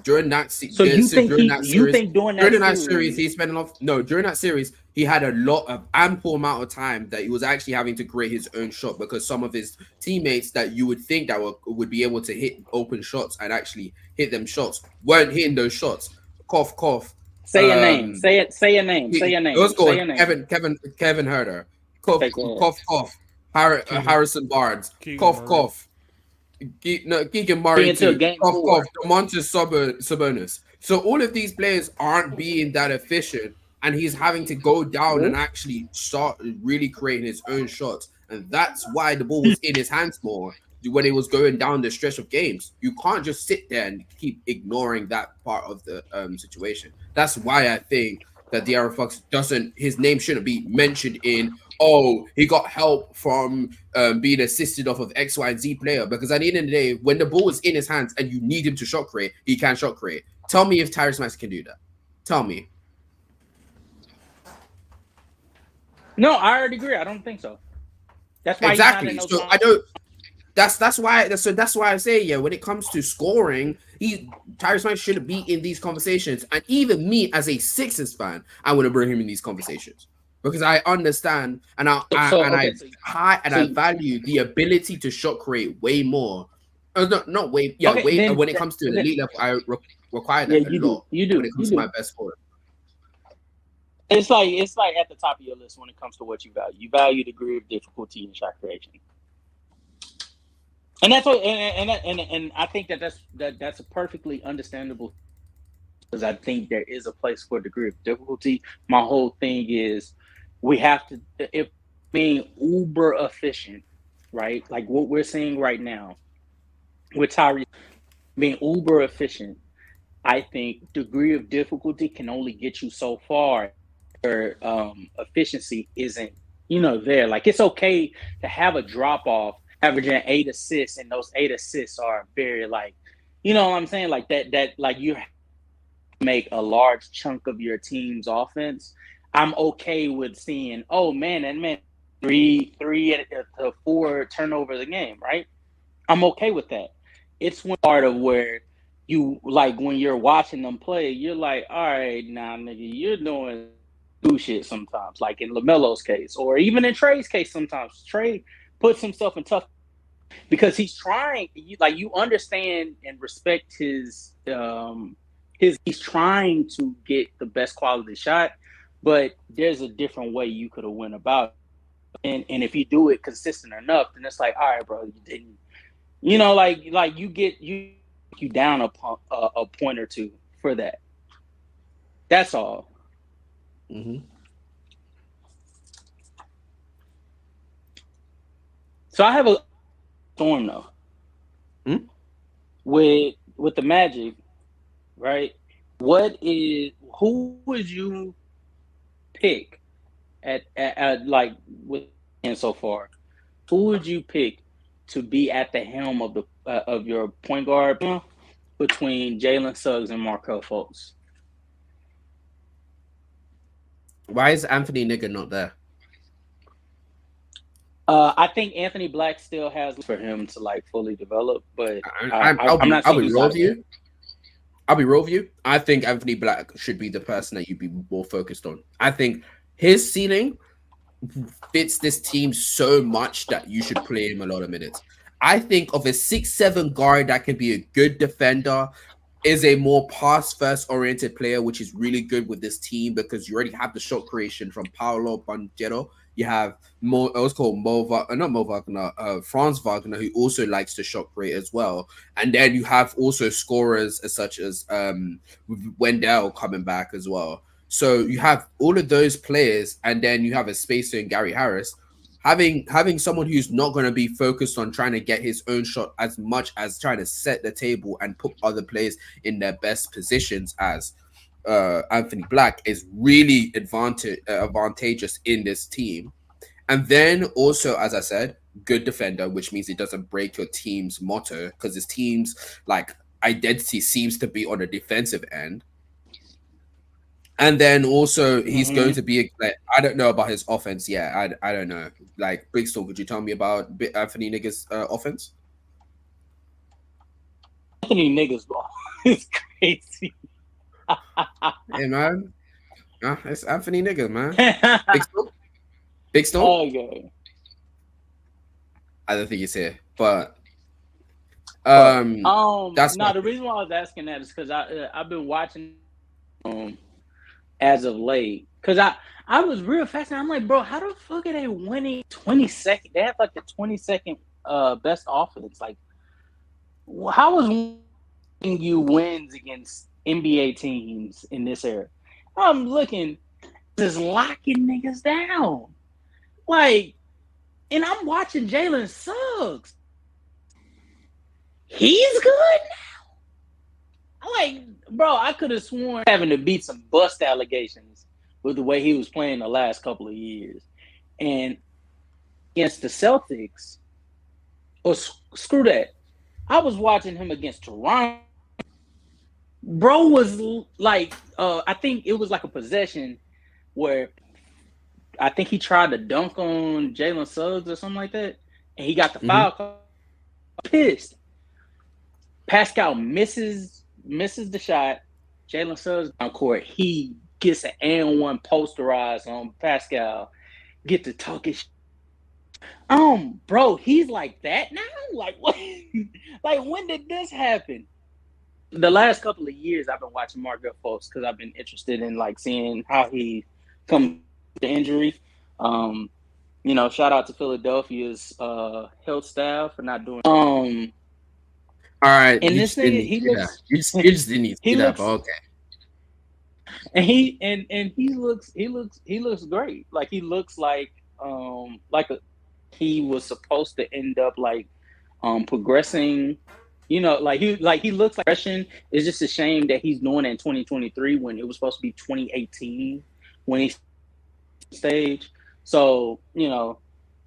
Speaker 1: During that
Speaker 2: So you think
Speaker 1: during that
Speaker 2: you
Speaker 1: series,
Speaker 2: think during that
Speaker 1: he
Speaker 2: series?
Speaker 1: spent a lot. No, during that series, he had a lot of ample amount of time that he was actually having to create his own shot because some of his teammates that you would think that would be able to hit open shots and actually hit them shots weren't hitting those shots. Cough, cough.
Speaker 2: Say a name. Say it. Say a name. Say a
Speaker 1: Let's
Speaker 2: name.
Speaker 1: go.
Speaker 2: Say a name.
Speaker 1: Kevin Herter. Cough,
Speaker 2: Okay, go ahead.
Speaker 1: cough, cough.
Speaker 3: Keegan,
Speaker 1: Harrison Barnes.
Speaker 3: Keegan
Speaker 1: Cough,
Speaker 3: Murray.
Speaker 1: cough. Keegan Murray
Speaker 2: Bring it to
Speaker 1: too.
Speaker 2: game
Speaker 1: Cough, cough.
Speaker 2: four.
Speaker 1: Domantas Sabonis. So all of these players aren't being that efficient, and he's having to go down and
Speaker 2: What?
Speaker 1: actually start really creating his own shots, and that's why the ball was in his hands more when it was going down the stretch of games. You can't just sit there and keep ignoring that part of the situation. That's why I think that De'Aaron Fox doesn't. His name shouldn't be mentioned in. Oh, he got help from being assisted off of X, Y, and Z player. Because at the end of the day, when the ball is in his hands and you need him to shot create, he can shot create. Tell me if Tyrese Maxey can do that. Tell me.
Speaker 2: No, I already agree. I don't think so. That's why he's not in
Speaker 1: Exactly.
Speaker 2: those.
Speaker 1: So I don't. That's why I say, yeah, when it comes to scoring, Tyrese Maxey shouldn't be in these conversations. And even me as a Sixers fan, I want to bring him in these conversations because I understand and
Speaker 2: Okay.
Speaker 1: I value the ability to shot create way more. Not way, yeah,
Speaker 2: Okay.
Speaker 1: way
Speaker 2: Then,
Speaker 1: when it comes to the
Speaker 2: then
Speaker 1: elite level, I require
Speaker 2: yeah,
Speaker 1: that a
Speaker 2: you do.
Speaker 1: lot
Speaker 2: You
Speaker 1: when
Speaker 2: do.
Speaker 1: it
Speaker 2: You
Speaker 1: comes to my
Speaker 2: do.
Speaker 1: best scorer.
Speaker 2: It's like at the top of your list when it comes to what you value. You value the degree of difficulty in shot creation, and that's what. And I think that's a perfectly understandable because I think there is a place for degree of difficulty. My whole thing is we have to if being uber efficient, right? Like what we're seeing right now with Tyrese being uber efficient. I think degree of difficulty can only get you so far. Efficiency isn't there. Like it's okay to have a drop off, averaging 8 assists, and those 8 assists are very like, what I'm saying, like that like you make a large chunk of your team's offense. I'm okay with seeing, oh man, and man, three to four turnovers a game, right? I'm okay with that. It's one part of where you like when you're watching them play, you're like, all right, nah, nigga, you're doing do shit sometimes, like in LaMelo's case, or even in Trey's case. Sometimes Trey puts himself in tough because he's trying. You understand and respect his he's trying to get the best quality shot, but there's a different way you could have went about it. And if you do it consistent enough, then it's like, all right, bro, you didn't. Like you down a point or two for that. That's all.
Speaker 1: Mm-hmm.
Speaker 2: So I have a storm though
Speaker 1: Hmm?
Speaker 2: with the Magic, right? Who would you pick at like with and so far? Who would you pick to be at the helm of your point guard between Jalen Suggs and Markel Fultz?
Speaker 1: Why is Anthony Nigga not there?
Speaker 2: I think Anthony Black still has for him to like fully develop, but I'm not
Speaker 1: I'll
Speaker 2: saying
Speaker 1: be
Speaker 2: he's
Speaker 1: real
Speaker 2: out
Speaker 1: with
Speaker 2: of there.
Speaker 1: you. I'll be real with you. I think Anthony Black should be the person that you'd be more focused on. I think his ceiling fits this team so much that you should play him a lot of minutes. I think of a 6'7" guard that can be a good defender, is a more pass first oriented player, which is really good with this team because you already have the shot creation from Paolo Banchero. You have what's called not Mo Wagner, Franz Wagner, who also likes to shot create as well. And then you have also scorers such as Wendell coming back as well. So you have all of those players, and then you have a spacer in Gary Harris. Having someone who's not going to be focused on trying to get his own shot as much as trying to set the table and put other players in their best positions as Anthony Black is really advantageous in this team. And then also, as I said, good defender, which means it doesn't break your team's motto because his team's like identity seems to be on the defensive end. And then also he's going to be like, I don't know about his offense yet. I don't know. Like Big Storm, could you tell me about Anthony Niggas' offense?
Speaker 2: Anthony niggas ball is crazy.
Speaker 1: Hey man, it's Anthony Niggas, man. Big Storm. Big Storm.
Speaker 2: Okay.
Speaker 1: I don't think he's here, but that's
Speaker 2: no. The reason why I was asking that is because I've been watching as of late because I was real fascinated. I'm like, bro, how the fuck are they winning 22nd? They have like the 22nd best offense. Like, how is you wins against NBA teams in this era? I'm looking, just locking niggas down. Like, and I'm watching Jalen Suggs. He's good now. I'm like, bro, I could have sworn having to beat some bust allegations with the way he was playing the last couple of years. And against the Celtics, or screw that, I was watching him against Toronto. Bro was like, I think it was like a possession where I think he tried to dunk on Jalen Suggs or something like that, and he got the foul call. Pissed. Pascal misses the shot. Jalen Suggs on court. He gets an and one posterized on Pascal. Get to talking. Bro, he's like that now. Like what? Like when did this happen? The last couple of years, I've been watching Markel Fultz because I've been interested in like seeing how he comes to injury. Shout out to Philadelphia's health staff for not doing.
Speaker 1: All right,
Speaker 2: and this nigga, he looks.
Speaker 1: You just didn't need to see that, but okay.
Speaker 2: And he looks great. Like he looks like he was supposed to end up like progressing. He looks like progression. It's just a shame that he's doing it in 2023 when it was supposed to be 2018 when he stage. So,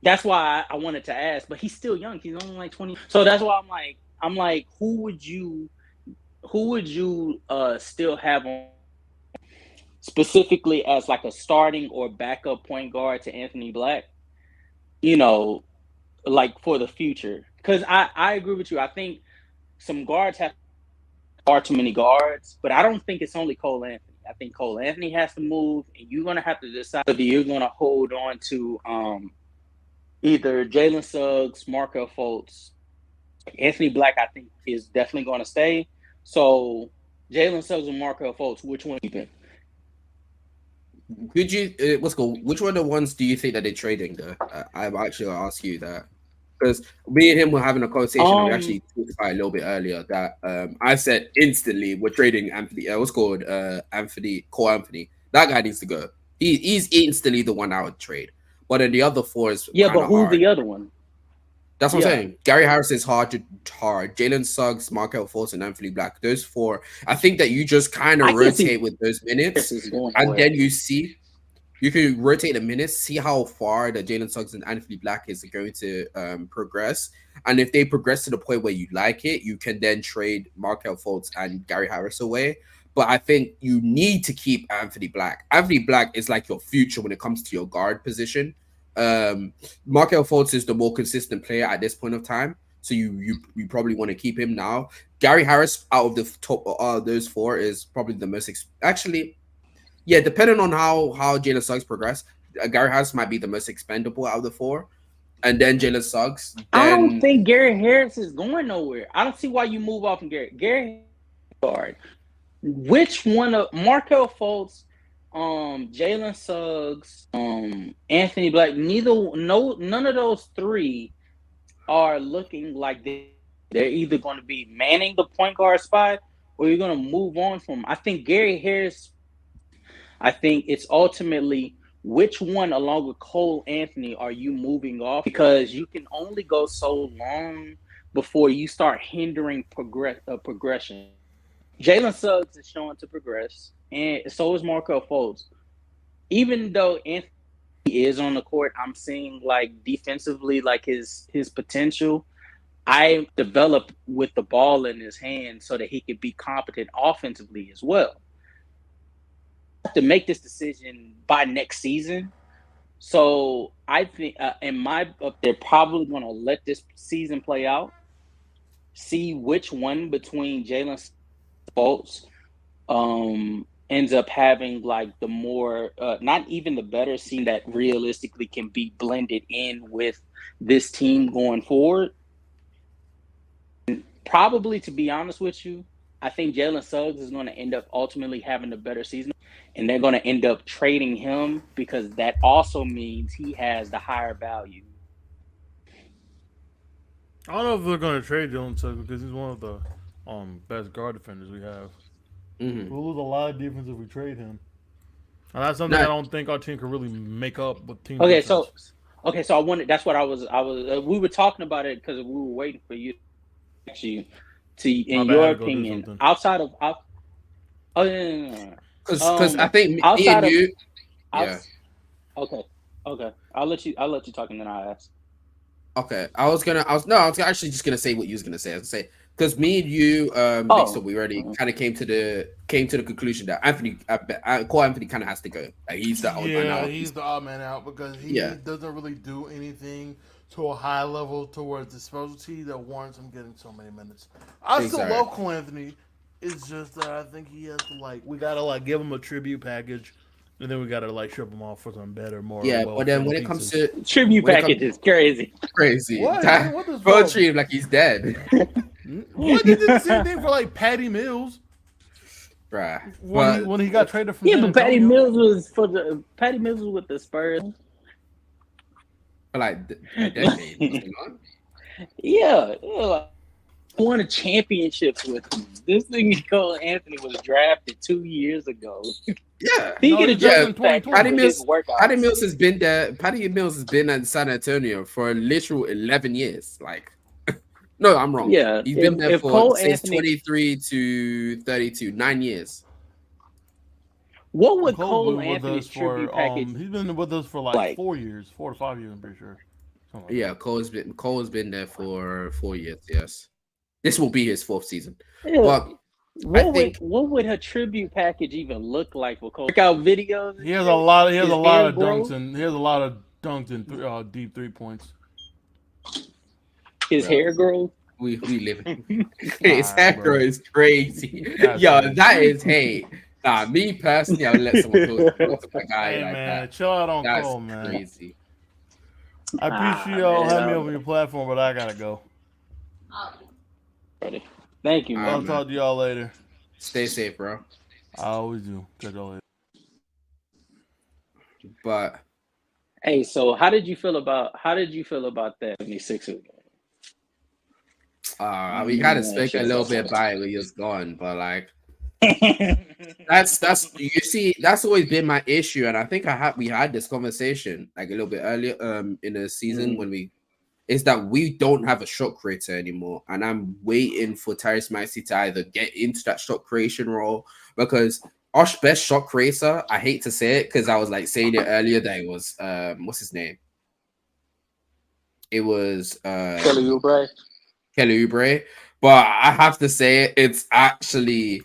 Speaker 2: that's why I wanted to ask, but he's still young. He's only like 20. So that's why I'm like, who would you still have on specifically as like a starting or backup point guard to Anthony Black? Like for the future. Because I agree with you. I think some guards have far too many guards, but I don't think it's only Cole Anthony. I think Cole Anthony has to move, and you're going to have to decide whether you're going to hold on to either Jalen Suggs, Markel Fultz. Anthony Black, I think, is definitely going to stay. So, Jalen Suggs and Markel Fultz, which one are you keeping?
Speaker 1: Could you, which one of the ones do you think that they're trading, though? I'm actually going to ask you that. Because me and him were having a conversation. We actually talked about it a little bit earlier that I said instantly we're trading Anthony. Cole Anthony. That guy needs to go. He's instantly the one I would trade. But then the other four is
Speaker 2: but who's hard. The other one?
Speaker 1: That's what I'm saying. Gary Harris is hard. Jalen Suggs, Markel Fultz, and Anthony Black. Those four. I think that you just kind of rotate with those minutes, and then you see. You can rotate the minutes, see how far the Jalen Suggs and Anthony Black is going to progress. And if they progress to the point where you like it, you can then trade Markel Fultz and Gary Harris away. But I think you need to keep Anthony Black. Anthony Black is like your future when it comes to your guard position. Markel Fultz is the more consistent player at this point of time. So you probably want to keep him now. Gary Harris, out of the top of those four, is probably the most actually. Yeah, depending on how Jalen Suggs progress, Gary Harris might be the most expendable out of the four. And then Jalen Suggs.
Speaker 2: I don't think Gary Harris is going nowhere. I don't see why you move off from Gary. Gary guard. Which one of Markel Fultz Jalen Suggs, Anthony Black. None of those three are looking like they're either going to be manning the point guard spot or you're going to move on from. I think Gary Harris. I think it's ultimately which one, along with Cole Anthony, are you moving off? Because you can only go so long before you start hindering progression. Jalen Suggs is showing to progress, and so is Markel Fultz. Even though Anthony is on the court, I'm seeing like defensively, like his potential. I develop with the ball in his hand so that he could be competent offensively as well. To make this decision by next season. So I think, in my, they're probably going to let this season play out, see which one between Jalen Fultz ends up having like the more, not even the better season that realistically can be blended in with this team going forward. Probably, to be honest with you, I think Jalen Suggs is going to end up ultimately having a better season, and they're going to end up trading him because that also means he has the higher value.
Speaker 3: I don't know if they're going to trade Jalen Suggs because he's one of the best guard defenders we have.
Speaker 1: Mm-hmm.
Speaker 3: We'll lose a lot of defense if we trade him. And that's something I
Speaker 1: No,
Speaker 3: don't think our team can really make up with team
Speaker 2: Okay,
Speaker 3: defense.
Speaker 2: so I wanted. That's what we were talking about it because we were waiting for you to,
Speaker 3: My
Speaker 2: in
Speaker 3: bad, I
Speaker 2: your
Speaker 3: had to go do
Speaker 2: opinion,
Speaker 3: something.
Speaker 2: outside of, oh yeah, no.
Speaker 1: because I think me
Speaker 2: Outside
Speaker 1: and
Speaker 2: of,
Speaker 1: you, yeah.
Speaker 2: outs, okay, okay, I'll let you talk and then I'll ask.
Speaker 1: Okay, I was actually just gonna say what you was gonna say. I was gonna say because me and you, Big Storm,
Speaker 2: Oh,
Speaker 1: we already kind of came to the conclusion that Cole Anthony kind of has to go. Like he's the odd man
Speaker 3: Yeah,
Speaker 1: out.
Speaker 3: he's the odd man out because he
Speaker 1: Yeah,
Speaker 3: doesn't really do anything to a high level towards the specialty that warrants him getting so many minutes. I still love
Speaker 1: exactly.
Speaker 3: Cole Anthony. It's just that I think he has to we gotta give him a tribute package, and then we gotta ship him off for some better, more
Speaker 1: Yeah,
Speaker 3: well
Speaker 1: but then
Speaker 3: fitting
Speaker 1: when it comes
Speaker 3: pieces.
Speaker 1: to
Speaker 2: tribute
Speaker 1: when it comes
Speaker 2: package is crazy.
Speaker 1: crazy,
Speaker 3: What?
Speaker 1: that
Speaker 3: What is
Speaker 1: bro
Speaker 3: for?
Speaker 1: treat him like he's dead,
Speaker 3: What they did the same thing for Patty Mills
Speaker 1: bruh.
Speaker 3: when he
Speaker 1: But
Speaker 3: when he got traded from
Speaker 2: Yeah,
Speaker 3: San
Speaker 2: but
Speaker 3: Antonio.
Speaker 2: Patty Mills was with the Spurs.
Speaker 1: for like a decade, wasn't it?
Speaker 2: Yeah, like, won a championships with him. This thing called Anthony was drafted 2 years ago.
Speaker 1: Yeah,
Speaker 2: He
Speaker 3: No,
Speaker 2: get
Speaker 3: he
Speaker 2: a
Speaker 3: was drafted
Speaker 1: yeah.
Speaker 3: in
Speaker 2: tribute package
Speaker 3: 2020.
Speaker 1: Patty
Speaker 2: for his
Speaker 1: Mills, Patty
Speaker 2: workouts.
Speaker 1: Mills has been there. Patty Mills has been in San Antonio for a literal 11 years. Like, no, I'm wrong.
Speaker 2: Yeah,
Speaker 1: He's been there
Speaker 2: if
Speaker 1: for
Speaker 2: Cole
Speaker 1: since
Speaker 2: Anthony,
Speaker 1: 23 to 32, 9 years.
Speaker 2: what would
Speaker 3: Cole's
Speaker 2: Cole
Speaker 3: been with
Speaker 2: Anthony's
Speaker 3: us for
Speaker 2: tribute package
Speaker 3: he's been with us for
Speaker 2: like?
Speaker 3: 4 years, 4 to 5 years, I'm pretty sure. Something like
Speaker 1: Yeah,
Speaker 3: that.
Speaker 1: Cole's been there for 4 years. Yes, this will be his fourth season.
Speaker 2: Yeah,
Speaker 1: But I
Speaker 2: what would
Speaker 1: think
Speaker 2: what would her tribute package even look like for Cole? Workout videos and
Speaker 3: He has a
Speaker 2: shit.
Speaker 3: lot. He has a
Speaker 2: His
Speaker 3: lot
Speaker 2: hair
Speaker 3: of dunks,
Speaker 2: growth.
Speaker 3: and he has a lot of dunks and deep 3 points.
Speaker 2: His
Speaker 1: bro,
Speaker 2: hair growth.
Speaker 1: we live.
Speaker 3: All
Speaker 1: His
Speaker 3: right,
Speaker 1: hacker
Speaker 3: bro.
Speaker 1: is crazy.
Speaker 3: That's
Speaker 1: Yo,
Speaker 3: crazy.
Speaker 1: that is hate. Nah, me personally, I would let someone talk to my guy
Speaker 3: Hey
Speaker 1: like that.
Speaker 3: man, chill out on
Speaker 1: That's
Speaker 3: Cole, man.
Speaker 1: crazy.
Speaker 3: I appreciate y'all having me
Speaker 2: Man,
Speaker 3: over your platform, but I gotta go.
Speaker 2: ready. Thank you,
Speaker 1: All right,
Speaker 3: I'll
Speaker 2: man.
Speaker 1: man.
Speaker 3: talk to y'all later.
Speaker 1: Stay safe, bro.
Speaker 3: I always do. Catch y'all later.
Speaker 1: But
Speaker 2: Hey, so how did you feel about that 76ers
Speaker 1: we kind of
Speaker 2: game?
Speaker 1: spoke a
Speaker 2: Shit
Speaker 1: little
Speaker 2: about
Speaker 1: bit about it when he was gone, but like
Speaker 2: that.
Speaker 1: that's you see that's always been my issue, and I think we had this conversation like a little bit earlier in the season
Speaker 2: Mm.
Speaker 1: when we is that we don't have a shot creator anymore, and I'm waiting for Tyrese Maxey to either get into that shot creation role because our best shot creator, I hate to say it because I was like saying it earlier that it was what's his name? It was
Speaker 2: Kelly Oubre.
Speaker 1: Kelly Oubre, but I have to say it's actually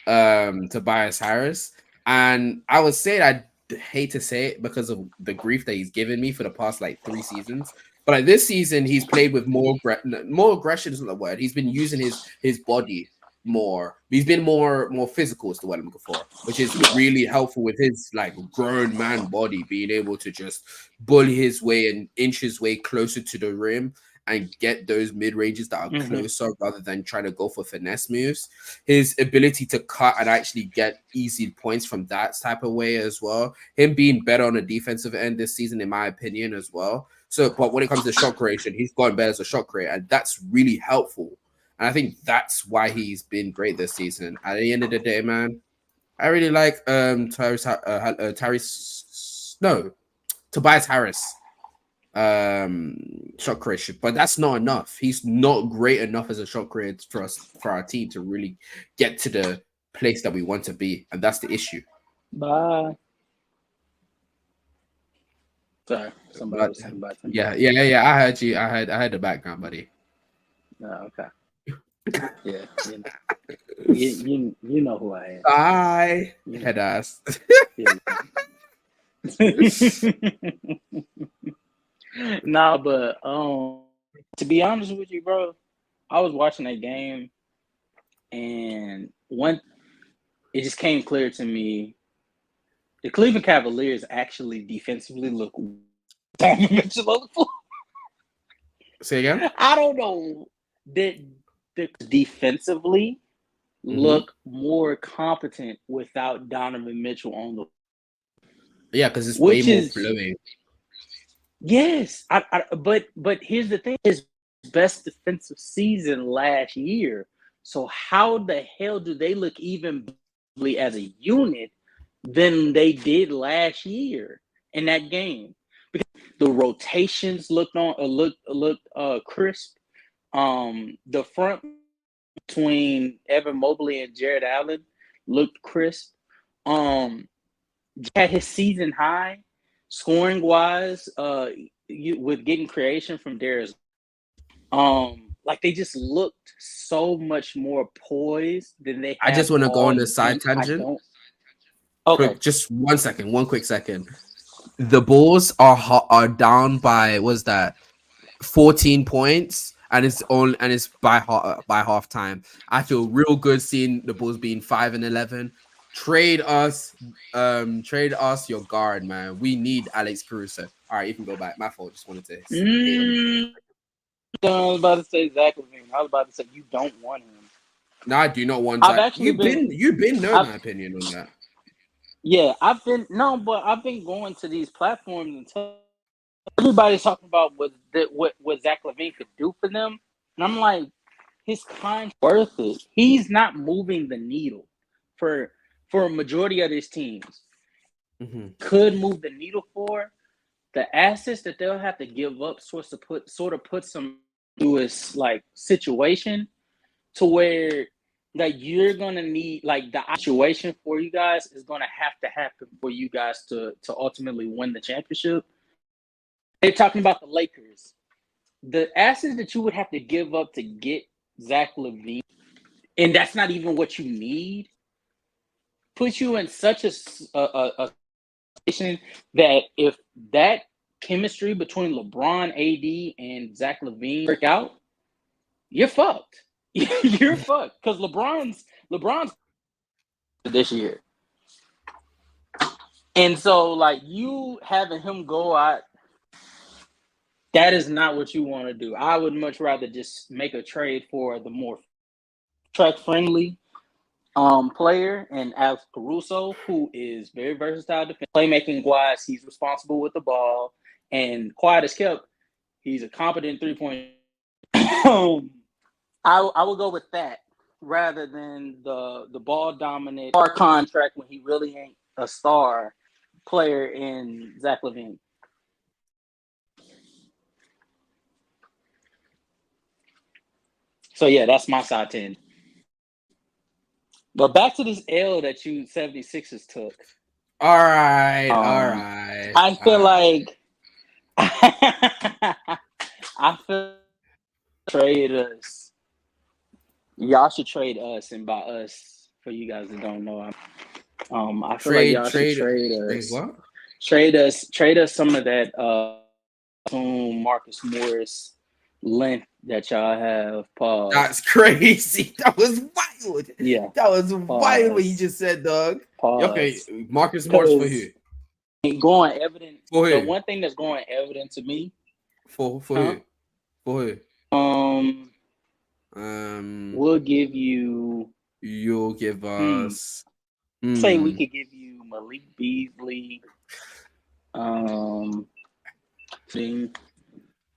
Speaker 1: Tobias Harris. And I would say I hate to say it because of the grief that he's given me for the past like 3 seasons. But like this season, he's played with more aggression isn't the word. He's been using his body more. He's been more physical is the word I'm looking for, which is really helpful with his like grown man body being able to just bully his way and inch his way closer to the rim and get those mid ranges that are closer rather than trying to go for finesse moves. His ability to cut and actually get easy points from that type of way as well. Him being better on the defensive end this season, in my opinion, as well. So, but when it comes to shot creation, he's gotten better as a shot creator, and that's really helpful. And I think that's why he's been great this season. At the end of the day, man, I really like Tobias Harris shot creation, but that's not enough. He's not great enough as a shot creator for our team to really get to the place that we want to be, and that's the issue.
Speaker 2: Bye. Sorry, somebody was saying bye.
Speaker 1: Yeah. I heard you. I heard the background, buddy.
Speaker 2: Oh, okay. Yeah, you know who I am.
Speaker 1: Bye, head ass.
Speaker 2: Nah, but to be honest with you, bro, I was watching that game, and it just came clear to me. The Cleveland Cavaliers actually defensively look
Speaker 1: Say again?
Speaker 2: I don't know that the defensively look more competent without Donovan Mitchell on the.
Speaker 1: Yeah, because it's way more flowing.
Speaker 2: Yes, but here's the thing: his best defensive season last year. So how the hell do they look even as a unit than they did last year in that game? Because the rotations looked crisp. The front between Evan Mobley and Jared Allen looked crisp. Had his season high scoring wise. With getting creation from Darius. Like they just looked so much more poised than they.
Speaker 1: I just want to go on the side tangent.
Speaker 2: Okay,
Speaker 1: quick, just 1 second, 1 quick second. The Bulls are down by what's that? 14 points, and it's by halftime. I feel real good seeing the Bulls being 5-11. Trade us your guard, man. We need Alex Caruso. All right, you can go back. My fault. Just wanted to.
Speaker 2: I was about to say Zach LaVine. I was about to say you don't want him.
Speaker 1: No, I do not want Zach. You've been my opinion on that.
Speaker 2: Yeah, I've been going to these platforms and everybody's talking about what Zach LaVine could do for them, and I'm like, his contract worth it. He's not moving the needle for a majority of these teams. Could move the needle for the assets that they'll have to give up, sort of put some Lewis like situation to where like you're gonna need like the situation for you guys is gonna have to happen for you guys to ultimately win the championship. They're talking about the Lakers. The assets that you would have to give up to get Zach LaVine, and that's not even what you need, puts you in such a situation that if that chemistry between LeBron, AD, and Zach LaVine work out, you're fucked. You're fucked because LeBron's this year, and so like you having him go out, that is not what you want to do. I would much rather just make a trade for the more track friendly player and Alex Caruso, who is very versatile defense. Playmaking wise, he's responsible with the ball, and quiet as kept, he's a competent 3-point. I would go with that rather than the ball dominant star contract when he really ain't a star player in Zach LaVine. So yeah, that's my side 10. But back to this L that you 76ers took.
Speaker 1: All right.
Speaker 2: I feel like I feel trade us. Y'all should trade us, and by us, for you guys that don't know, I feel like y'all should trade us.
Speaker 1: What?
Speaker 2: Trade us some of that Marcus Morris length that y'all have. Pause.
Speaker 1: That's crazy. That was wild.
Speaker 2: Yeah,
Speaker 1: that was wild what you just said, dog.
Speaker 2: Pause.
Speaker 1: Okay, Marcus Morris for who?
Speaker 2: Going evident.
Speaker 1: For who?
Speaker 2: The one thing that's going evident to me.
Speaker 1: For who? For
Speaker 2: We'll give you.
Speaker 1: you'll give us.
Speaker 2: Say we could give you Malik Beasley. Thing.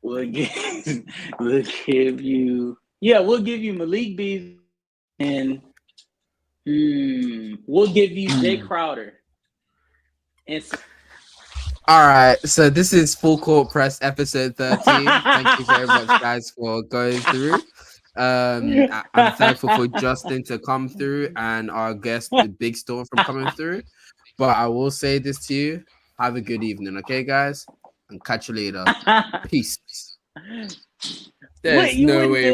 Speaker 2: We'll give, we'll give you. Yeah, we'll give you Malik Beasley, and we'll give you Jay Crowder. And
Speaker 1: All right, so this is Full Court Press episode 13. Thank you very much, guys, for going through. I'm thankful for Justin to come through and our guest, the Big Storm, from coming through. But I will say this to you: have a good evening, okay, guys, and catch you later. Peace.
Speaker 2: what
Speaker 1: There's
Speaker 2: you
Speaker 1: no
Speaker 2: wouldn't
Speaker 1: way
Speaker 2: feel